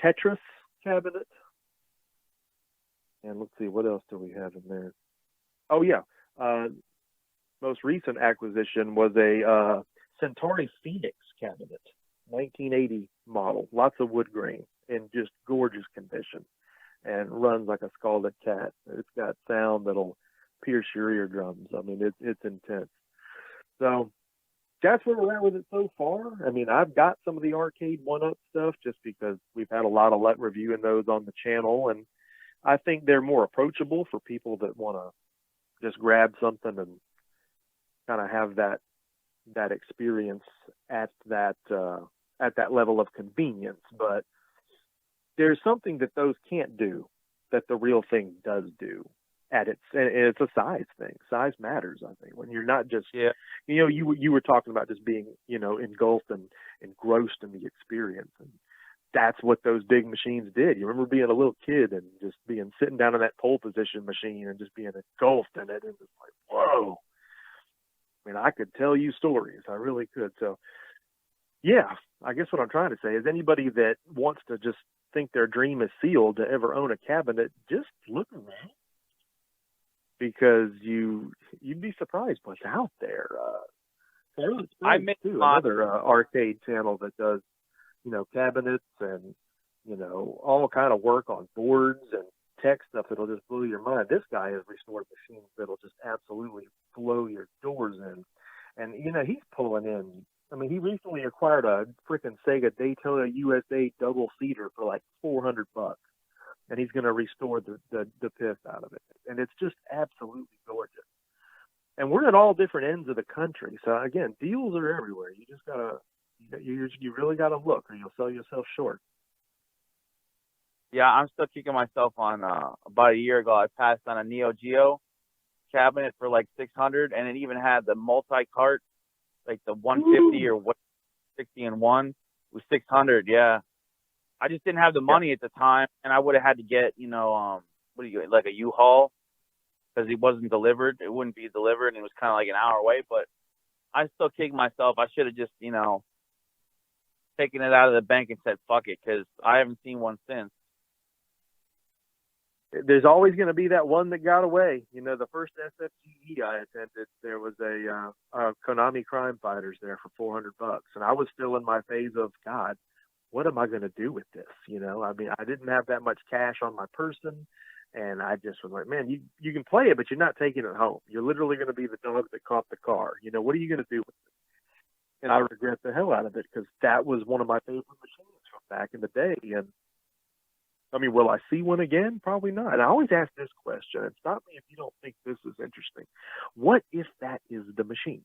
Tetris cabinet. And let's see, what else do we have in there? Oh, yeah. Most recent acquisition was a Centauri Phoenix cabinet, 1980 model. Lots of wood grain in just gorgeous condition, and runs like a scalded cat. It's got sound that'll pierce your eardrums. I mean, it's intense. So that's where we're at with it so far. I mean, I've got some of the arcade one-up stuff just because we've had a lot of luck reviewing those on the channel, and I think they're more approachable for people that want to just grab something and kind of have that experience at that level of convenience. But there's something that those can't do that the real thing does do and it's a size thing. Size matters, I think, when you're not just, you know, you were talking about just being, you know, engulfed and engrossed in the experience. And that's what those big machines did. You remember being a little kid and just sitting down in that pole position machine and just being engulfed in it. And it's like, whoa. I mean, I could tell you stories. I really could. So yeah, I guess what I'm trying to say is anybody that wants to just think their dream is sealed to ever own a cabinet, just look around, because you'd be surprised what's out there. I made another arcade channel that does, you know, cabinets and, you know, all kind of work on boards and tech stuff that'll just blow your mind. This guy has restored machines that'll just absolutely blow your doors in. And, you know, he's pulling in. I mean, he recently acquired a freaking Sega Daytona USA double seater for like $400, and he's going to restore the piss out of it. And it's just absolutely gorgeous. And we're at all different ends of the country, so again, deals are everywhere. You just gotta, you really gotta look, or you'll sell yourself short. Yeah, I'm still kicking myself on. About a year ago, I passed on a Neo Geo cabinet for like $600, and it even had the multi-cart, like the 150 or 160 in one. It was $600. Yeah, I just didn't have the money at the time, and I would have had to get, you know, like a U-Haul, because it wasn't delivered. It wouldn't be delivered, and it was kind of like an hour away. But I still kick myself. I should have just, you know, taken it out of the bank and said fuck it, because I haven't seen one since. There's always going to be that one that got away. You know, the first SFGE I attended, there was a Konami Crime Fighters there for $400, and I was still in my phase of, God, what am I going to do with this? You know, I mean, I didn't have that much cash on my person, and I just was like, man, you can play it, but you're not taking it home. You're literally going to be the dog that caught the car. You know, what are you going to do with it? And I regret the hell out of it, because that was one of my favorite machines from back in the day. And I mean, will I see one again? Probably not. And I always ask this question, and stop me if you don't think this is interesting. What if that is the machine?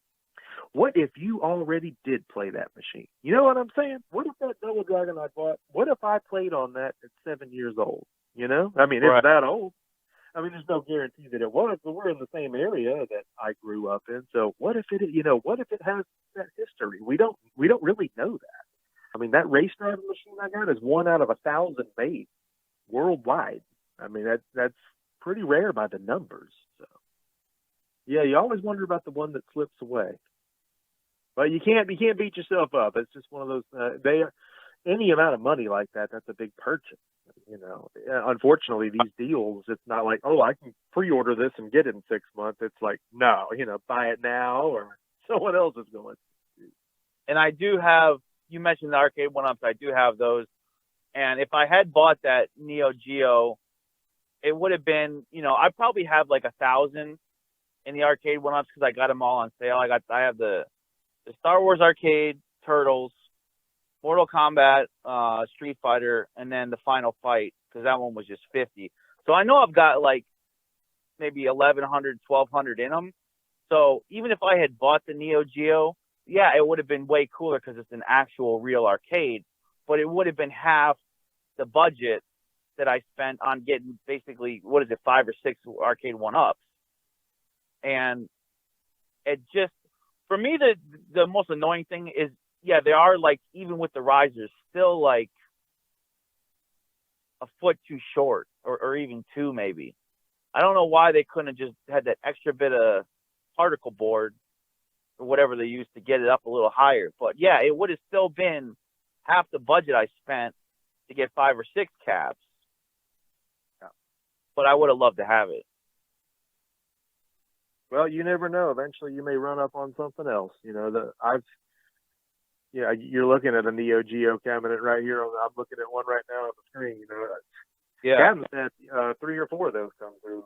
What if you already did play that machine? You know what I'm saying? What if that Double Dragon I bought, what if I played on that at 7 years old? You know? I mean, Right. it's that old. I mean, there's no guarantee that it was, but we're in the same area that I grew up in. So what if what if it has that history? We don't really know that. I mean, that race driving machine I got is 1 out of 1,000 made worldwide. I mean, that's pretty rare by the numbers. So yeah, you always wonder about the one that slips away. But you can't beat yourself up. It's just one of those. Any amount of money like that, that's a big purchase. You know, unfortunately, these deals, it's not like, oh, I can pre-order this and get it in 6 months. It's like, no, buy it now or someone else is going. And I do have, you mentioned the arcade one-ups. I do have those. And if I had bought that Neo Geo, it would have been, I probably have like 1,000 in the arcade one-ups because I got them all on sale. I have the Star Wars arcade, Turtles, Mortal Kombat, Street Fighter, and then the Final Fight because that one was just 50. So I know I've got like maybe 1,100, 1,200 in them. So even if I had bought the Neo Geo, yeah, it would have been way cooler because it's an actual real arcade. But it would have been half the budget that I spent on getting basically, 5 or 6 arcade one-ups. And it just, for me, the most annoying thing is, yeah, they are like, even with the risers, still like a foot too short or even 2 maybe. I don't know why they couldn't have just had that extra bit of particle board or whatever they used to get it up a little higher. But yeah, it would have still been half the budget I spent to get 5 or 6 cabs. Yeah. But I would have loved to have it. Well, you never know. Eventually, you may run up on something else. You're looking at a Neo Geo cabinet right here. I'm looking at one right now on the screen. Yeah. Cabinets had 3 or 4 of those come through,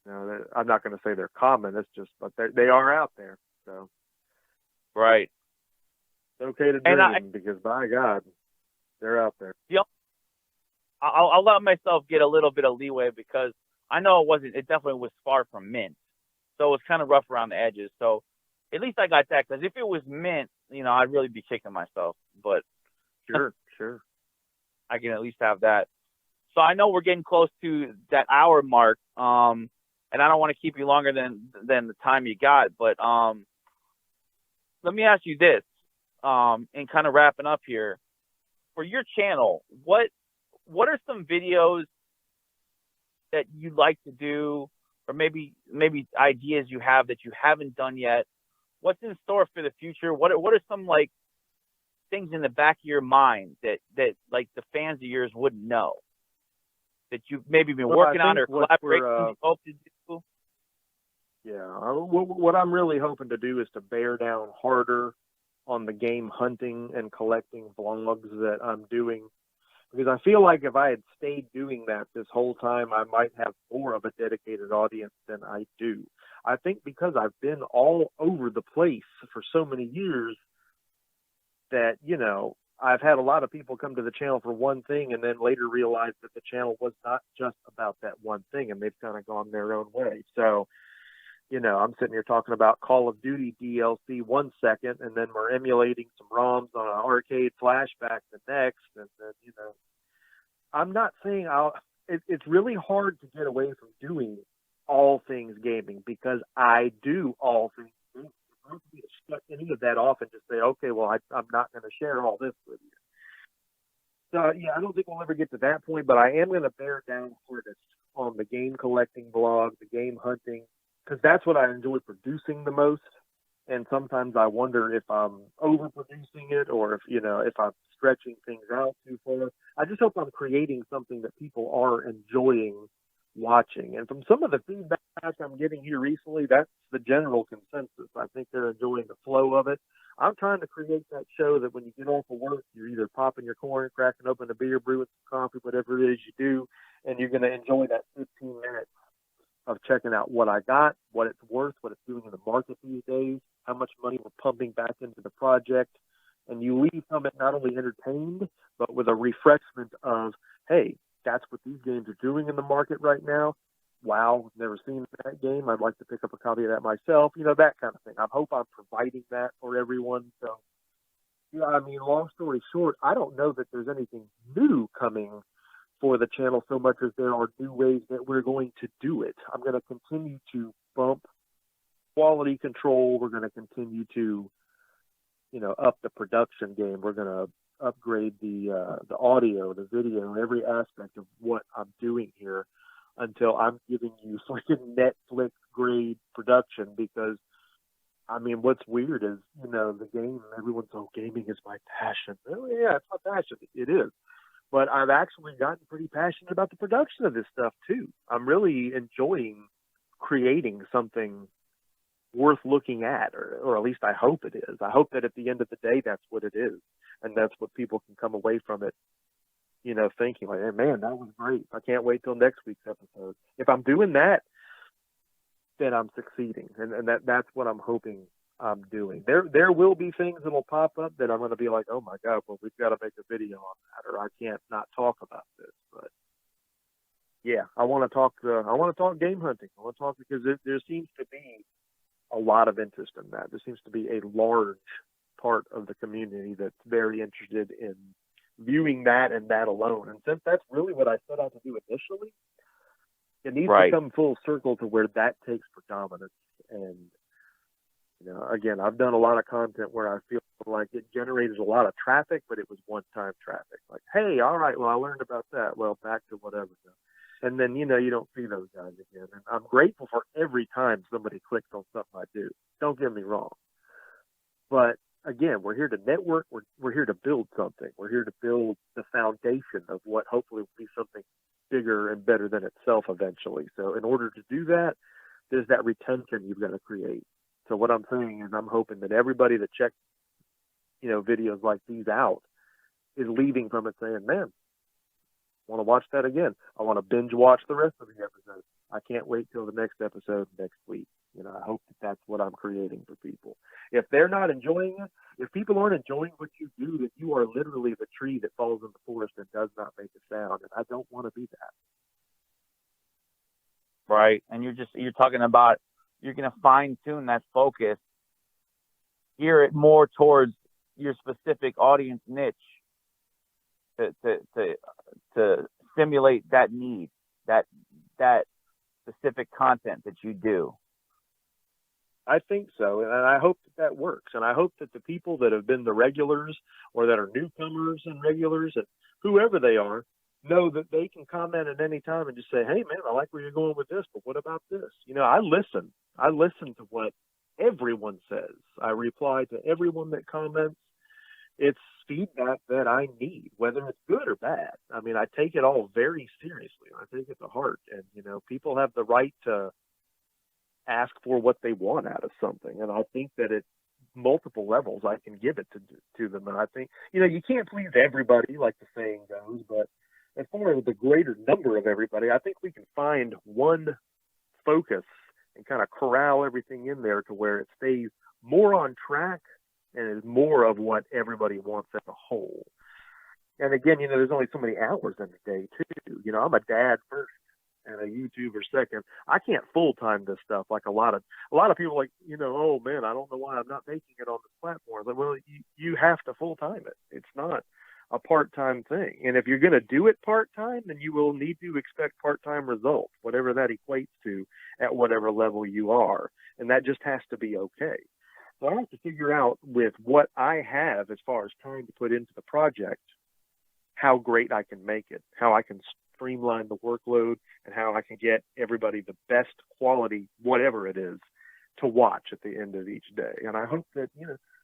and I'm not going to say they're common. It's just, but they are out there. So right. It's okay to dream because, by God, they're out there. Yep. I'll let myself get a little bit of leeway because I know it definitely was far from mint. So it was kind of rough around the edges. So at least I got that because if it was mint, I'd really be kicking myself. But Sure. I can at least have that. So I know we're getting close to that hour mark. And I don't want to keep you longer than the time you got. But let me ask you this, and kind of wrapping up here. For your channel, what are some videos that you'd like to do, or maybe ideas you have that you haven't done yet? What's in store for the future? What are some like things in the back of your mind that like the fans of yours wouldn't know that you've maybe been working on or collaborating you hope to do? Yeah, what I'm really hoping to do is to bear down harder on the game hunting and collecting vlogs that I'm doing. Because I feel like if I had stayed doing that this whole time, I might have more of a dedicated audience than I do. I think because I've been all over the place for so many years that, I've had a lot of people come to the channel for one thing and then later realize that the channel was not just about that one thing and they've kind of gone their own way. So, I'm sitting here talking about Call of Duty DLC 1 second, and then we're emulating some ROMs on an arcade flashback the next. And then, I'm not saying it's really hard to get away from doing all things gaming because I do all things gaming. It's hard for me to shut any of that off and just say, okay, well, I'm not going to share all this with you. So, yeah, I don't think we'll ever get to that point, but I am going to bear down hardest on the game collecting vlog, the game hunting, because that's what I enjoy producing the most. And sometimes I wonder if I'm overproducing it or if I'm stretching things out too far. I just hope I'm creating something that people are enjoying watching. And from some of the feedback I'm getting here recently, that's the general consensus. I think they're enjoying the flow of it. I'm trying to create that show that when you get off of work, you're either popping your corn, cracking open a beer, brewing some coffee, whatever it is you do, and you're going to enjoy that 15 minutes of checking out what I got, what it's worth, what it's doing in the market these days, how much money we're pumping back into the project, and you leave from it not only entertained, but with a refreshment of, hey, that's what these games are doing in the market right now. Wow, never seen that game. I'd like to pick up a copy of that myself. That kind of thing. I hope I'm providing that for everyone. So, yeah, I mean, long story short, I don't know that there's anything new coming for the channel so much as there are new ways that we're going to do it. I'm going to continue to bump quality control. We're going to continue to, up the production game. We're going to upgrade the audio, the video, every aspect of what I'm doing here until I'm giving you freaking Netflix grade production. Because I mean, what's weird is, the game, everyone's, oh, gaming is my passion. Well, yeah, it's my passion. It is. But I've actually gotten pretty passionate about the production of this stuff too. I'm really enjoying creating something worth looking at, or at least I hope it is. I hope that at the end of the day, that's what it is. And that's what people can come away from it, thinking like, hey, man, that was great. I can't wait till next week's episode. If I'm doing that, then I'm succeeding. And that's what I'm hoping I'm doing. There will be things that'll pop up that I'm going to be like, oh my God, well, we've got to make a video on that, or I can't not talk about this. But yeah, I want to talk game hunting. I want to talk because there seems to be a lot of interest in that. There seems to be a large part of the community that's very interested in viewing that and that alone. And since that's really what I set out to do initially, it needs to come full circle to where that takes predominance. And, again, I've done a lot of content where I feel like it generated a lot of traffic, but it was one-time traffic. Like, hey, all right, well, I learned about that. Well, back to whatever. And then, you don't see those guys again. And I'm grateful for every time somebody clicks on something I do. Don't get me wrong. But again, we're here to network. We're here to build something. We're here to build the foundation of what hopefully will be something bigger and better than itself eventually. So in order to do that, there's that retention you've got to create. So what I'm saying is I'm hoping that everybody that checks, videos like these out is leaving from it saying, man, I want to watch that again. I want to binge watch the rest of the episode. I can't wait till the next episode next week. I hope that that's what I'm creating for people. If they're not enjoying it, if people aren't enjoying what you do, then you are literally the tree that falls in the forest and does not make a sound. And I don't want to be that. Right. And you're talking about, you're going to fine tune that focus, gear it more towards your specific audience niche to stimulate that need, that specific content that you do. I think so, and I hope that works. And I hope that the people that have been the regulars or that are newcomers and regulars and whoever they are know that they can comment at any time and just say, hey, man, I like where you're going with this, but what about this? I listen. I listen to what everyone says. I reply to everyone that comments. It's feedback that I need, whether it's good or bad. I mean, I take it all very seriously. I take it to heart. And, people have the right to ask for what they want out of something. And I think that at multiple levels, I can give it to them. And I think, you can't please everybody, like the saying goes, but as far as the greater number of everybody, I think we can find one focus and kind of corral everything in there to where it stays more on track and is more of what everybody wants as a whole. And again, there's only so many hours in a day too. I'm a dad first and a YouTuber second. I can't full-time this stuff like a lot of people like, oh man, I don't know why I'm not making it on this platform. Like, well, you have to full-time it. It's not a part-time thing. And if you're going to do it part-time, then you will need to expect part-time results, whatever that equates to at whatever level you are. And that just has to be okay. So I have to figure out with what I have as far as time to put into the project, how great I can make it, how I can streamline the workload, and how I can get everybody the best quality, whatever it is, to watch at the end of each day. And I hope that,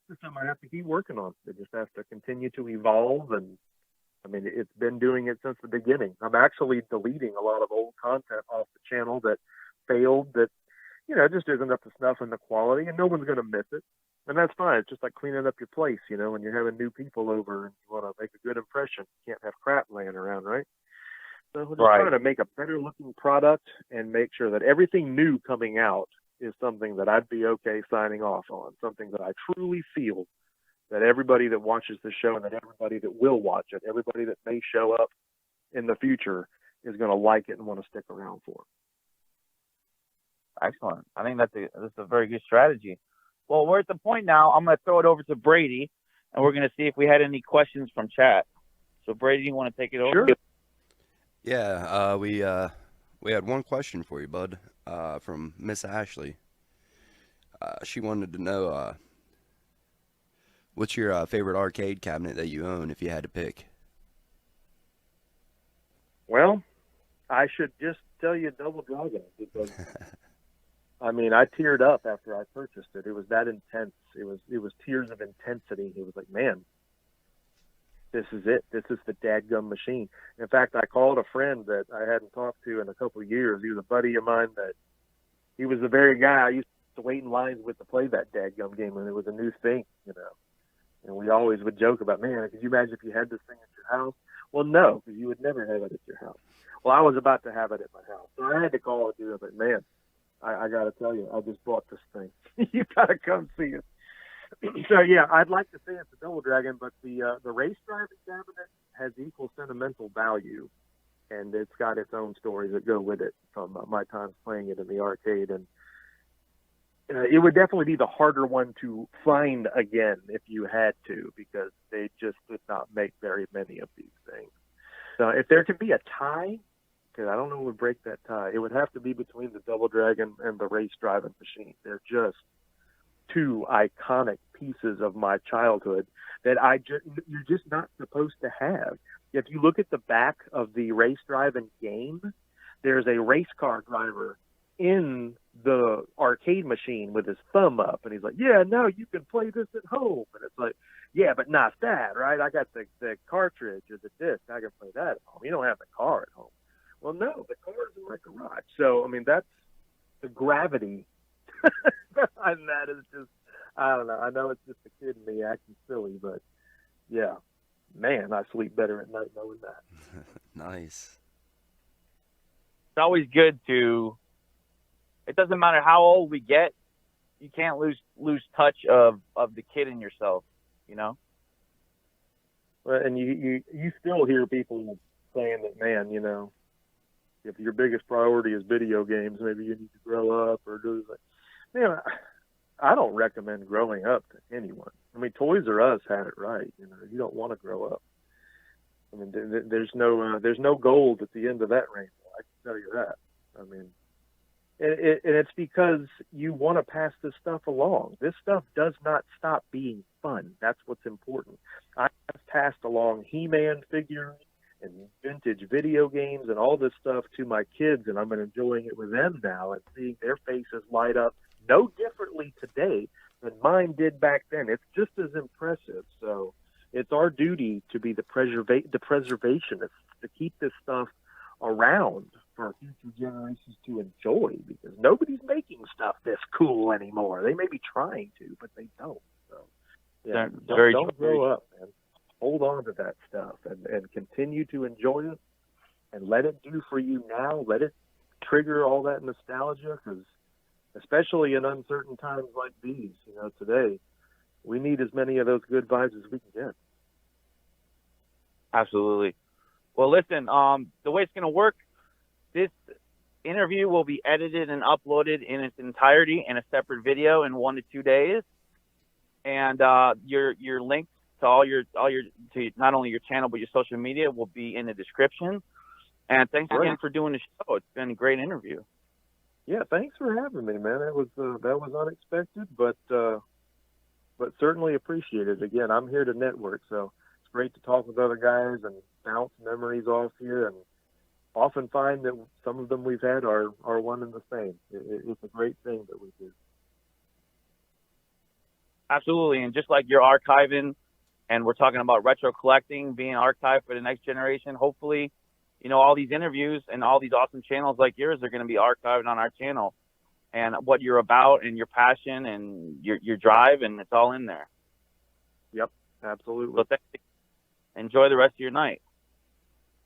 this time I have to keep working on it. It just has to continue to evolve. And I mean, it's been doing it since the beginning. I'm actually deleting a lot of old content off the channel that failed, that, just isn't up to snuff in the quality, and no one's going to miss it. And that's fine. It's just like cleaning up your place, when you're having new people over and you want to make a good impression. You can't have crap laying around, right? So we're just trying to make a better looking product and make sure that everything new coming out is something that I'd be okay signing off on, something that I truly feel that everybody that watches the show and that everybody that will watch it, everybody that may show up in the future is going to like it and want to stick around for it. Excellent. I think that's a very good strategy. Well, we're at the point now. I'm going to throw it over to Brady, and we're going to see if we had any questions from chat. So, Brady, you want to take it over? Sure. Yeah, we had one question for you, bud, from Miss Ashley. She wanted to know what's your favorite arcade cabinet that you own, if you had to pick. Well, I should just tell you Double Dragon, because I mean, I teared up after I purchased it. It was that intense. It was tears of intensity. It was like, man, this is it. This is the dadgum machine. In fact, I called a friend that I hadn't talked to in a couple of years. He was a buddy of mine that he was the very guy I used to wait in lines with to play that dadgum game when it was a new thing, you know. And we always would joke about, man, could you imagine if you had this thing at your house? Well, no, because you would never have it at your house. Well, I was about to have it at my house, so I had to call it, dude. But man, I got to tell you, I just bought this thing. You got to come see it. So yeah, I'd like to say it's a Double Dragon, but the race driving cabinet has equal sentimental value, and it's got its own stories that go with it from my times playing it in the arcade. And it would definitely be the harder one to find again if you had to, because they just did not make very many of these things. So if there could be a tie, because I don't know who would break that tie, it would have to be between the Double Dragon and the race driving machine. They're just two iconic pieces of my childhood that you're just not supposed to have. If you look at the back of the race driving game, there's a race car driver in the arcade machine with his thumb up, and he's like, yeah, now you can play this at home. And it's like, yeah, but not that, right? I got the cartridge or the disc. I can play that at home. You don't have the car at home. Well, no, the car's in my garage. So, I mean, that's the gravity. And that is just, I don't know. I know it's just a kid in me acting silly, but yeah, man, I sleep better at night knowing that. Nice. It's always good to, it doesn't matter how old we get, you can't lose touch of the kid in yourself, you know? Well, and you still hear people saying that, man, you know, if your biggest priority is video games, maybe you need to grow up or do that. Man, I don't recommend growing up to anyone. I mean, Toys R Us had it right. You know, you don't want to grow up. I mean, there's no gold at the end of that rainbow. I can tell you that. I mean, and it's because you want to pass this stuff along. This stuff does not stop being fun. That's what's important. I've passed along He-Man figures and vintage video games and all this stuff to my kids, and I'm enjoying it with them now and seeing their faces light up no differently today than mine did back then. It's just as impressive. So it's our duty to be the preservationists, to keep this stuff around for future generations to enjoy, because nobody's making stuff this cool anymore. They may be trying to, but they don't. So yeah, don't grow up, man. Hold on to that stuff and continue to enjoy it and let it do for you now. Let it trigger all that nostalgia, because especially in uncertain times like these, you know, today, we need as many of those good vibes as we can get. Absolutely. Well, listen, the way it's going to work, this interview will be edited and uploaded in its entirety in a separate video in 1 to 2 days. And your links to all your to not only your channel but your social media will be in the description. And thanks again for doing the show. It's been a great interview. Yeah, thanks for having me, man. That was unexpected, but certainly appreciated. Again, I'm here to network, so it's great to talk with other guys and bounce memories off here, and often find that some of them we've had are one and the same. It's a great thing that we do. Absolutely, and just like you're archiving, and we're talking about retro collecting being archived for the next generation, hopefully, you know, all these interviews and all these awesome channels like yours are going to be archived on our channel, and what you're about and your passion and your drive, and it's all in there. Yep, absolutely. So enjoy the rest of your night.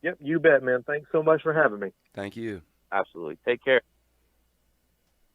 Yep, you bet, man. Thanks so much for having me. Thank you. Absolutely. Take care.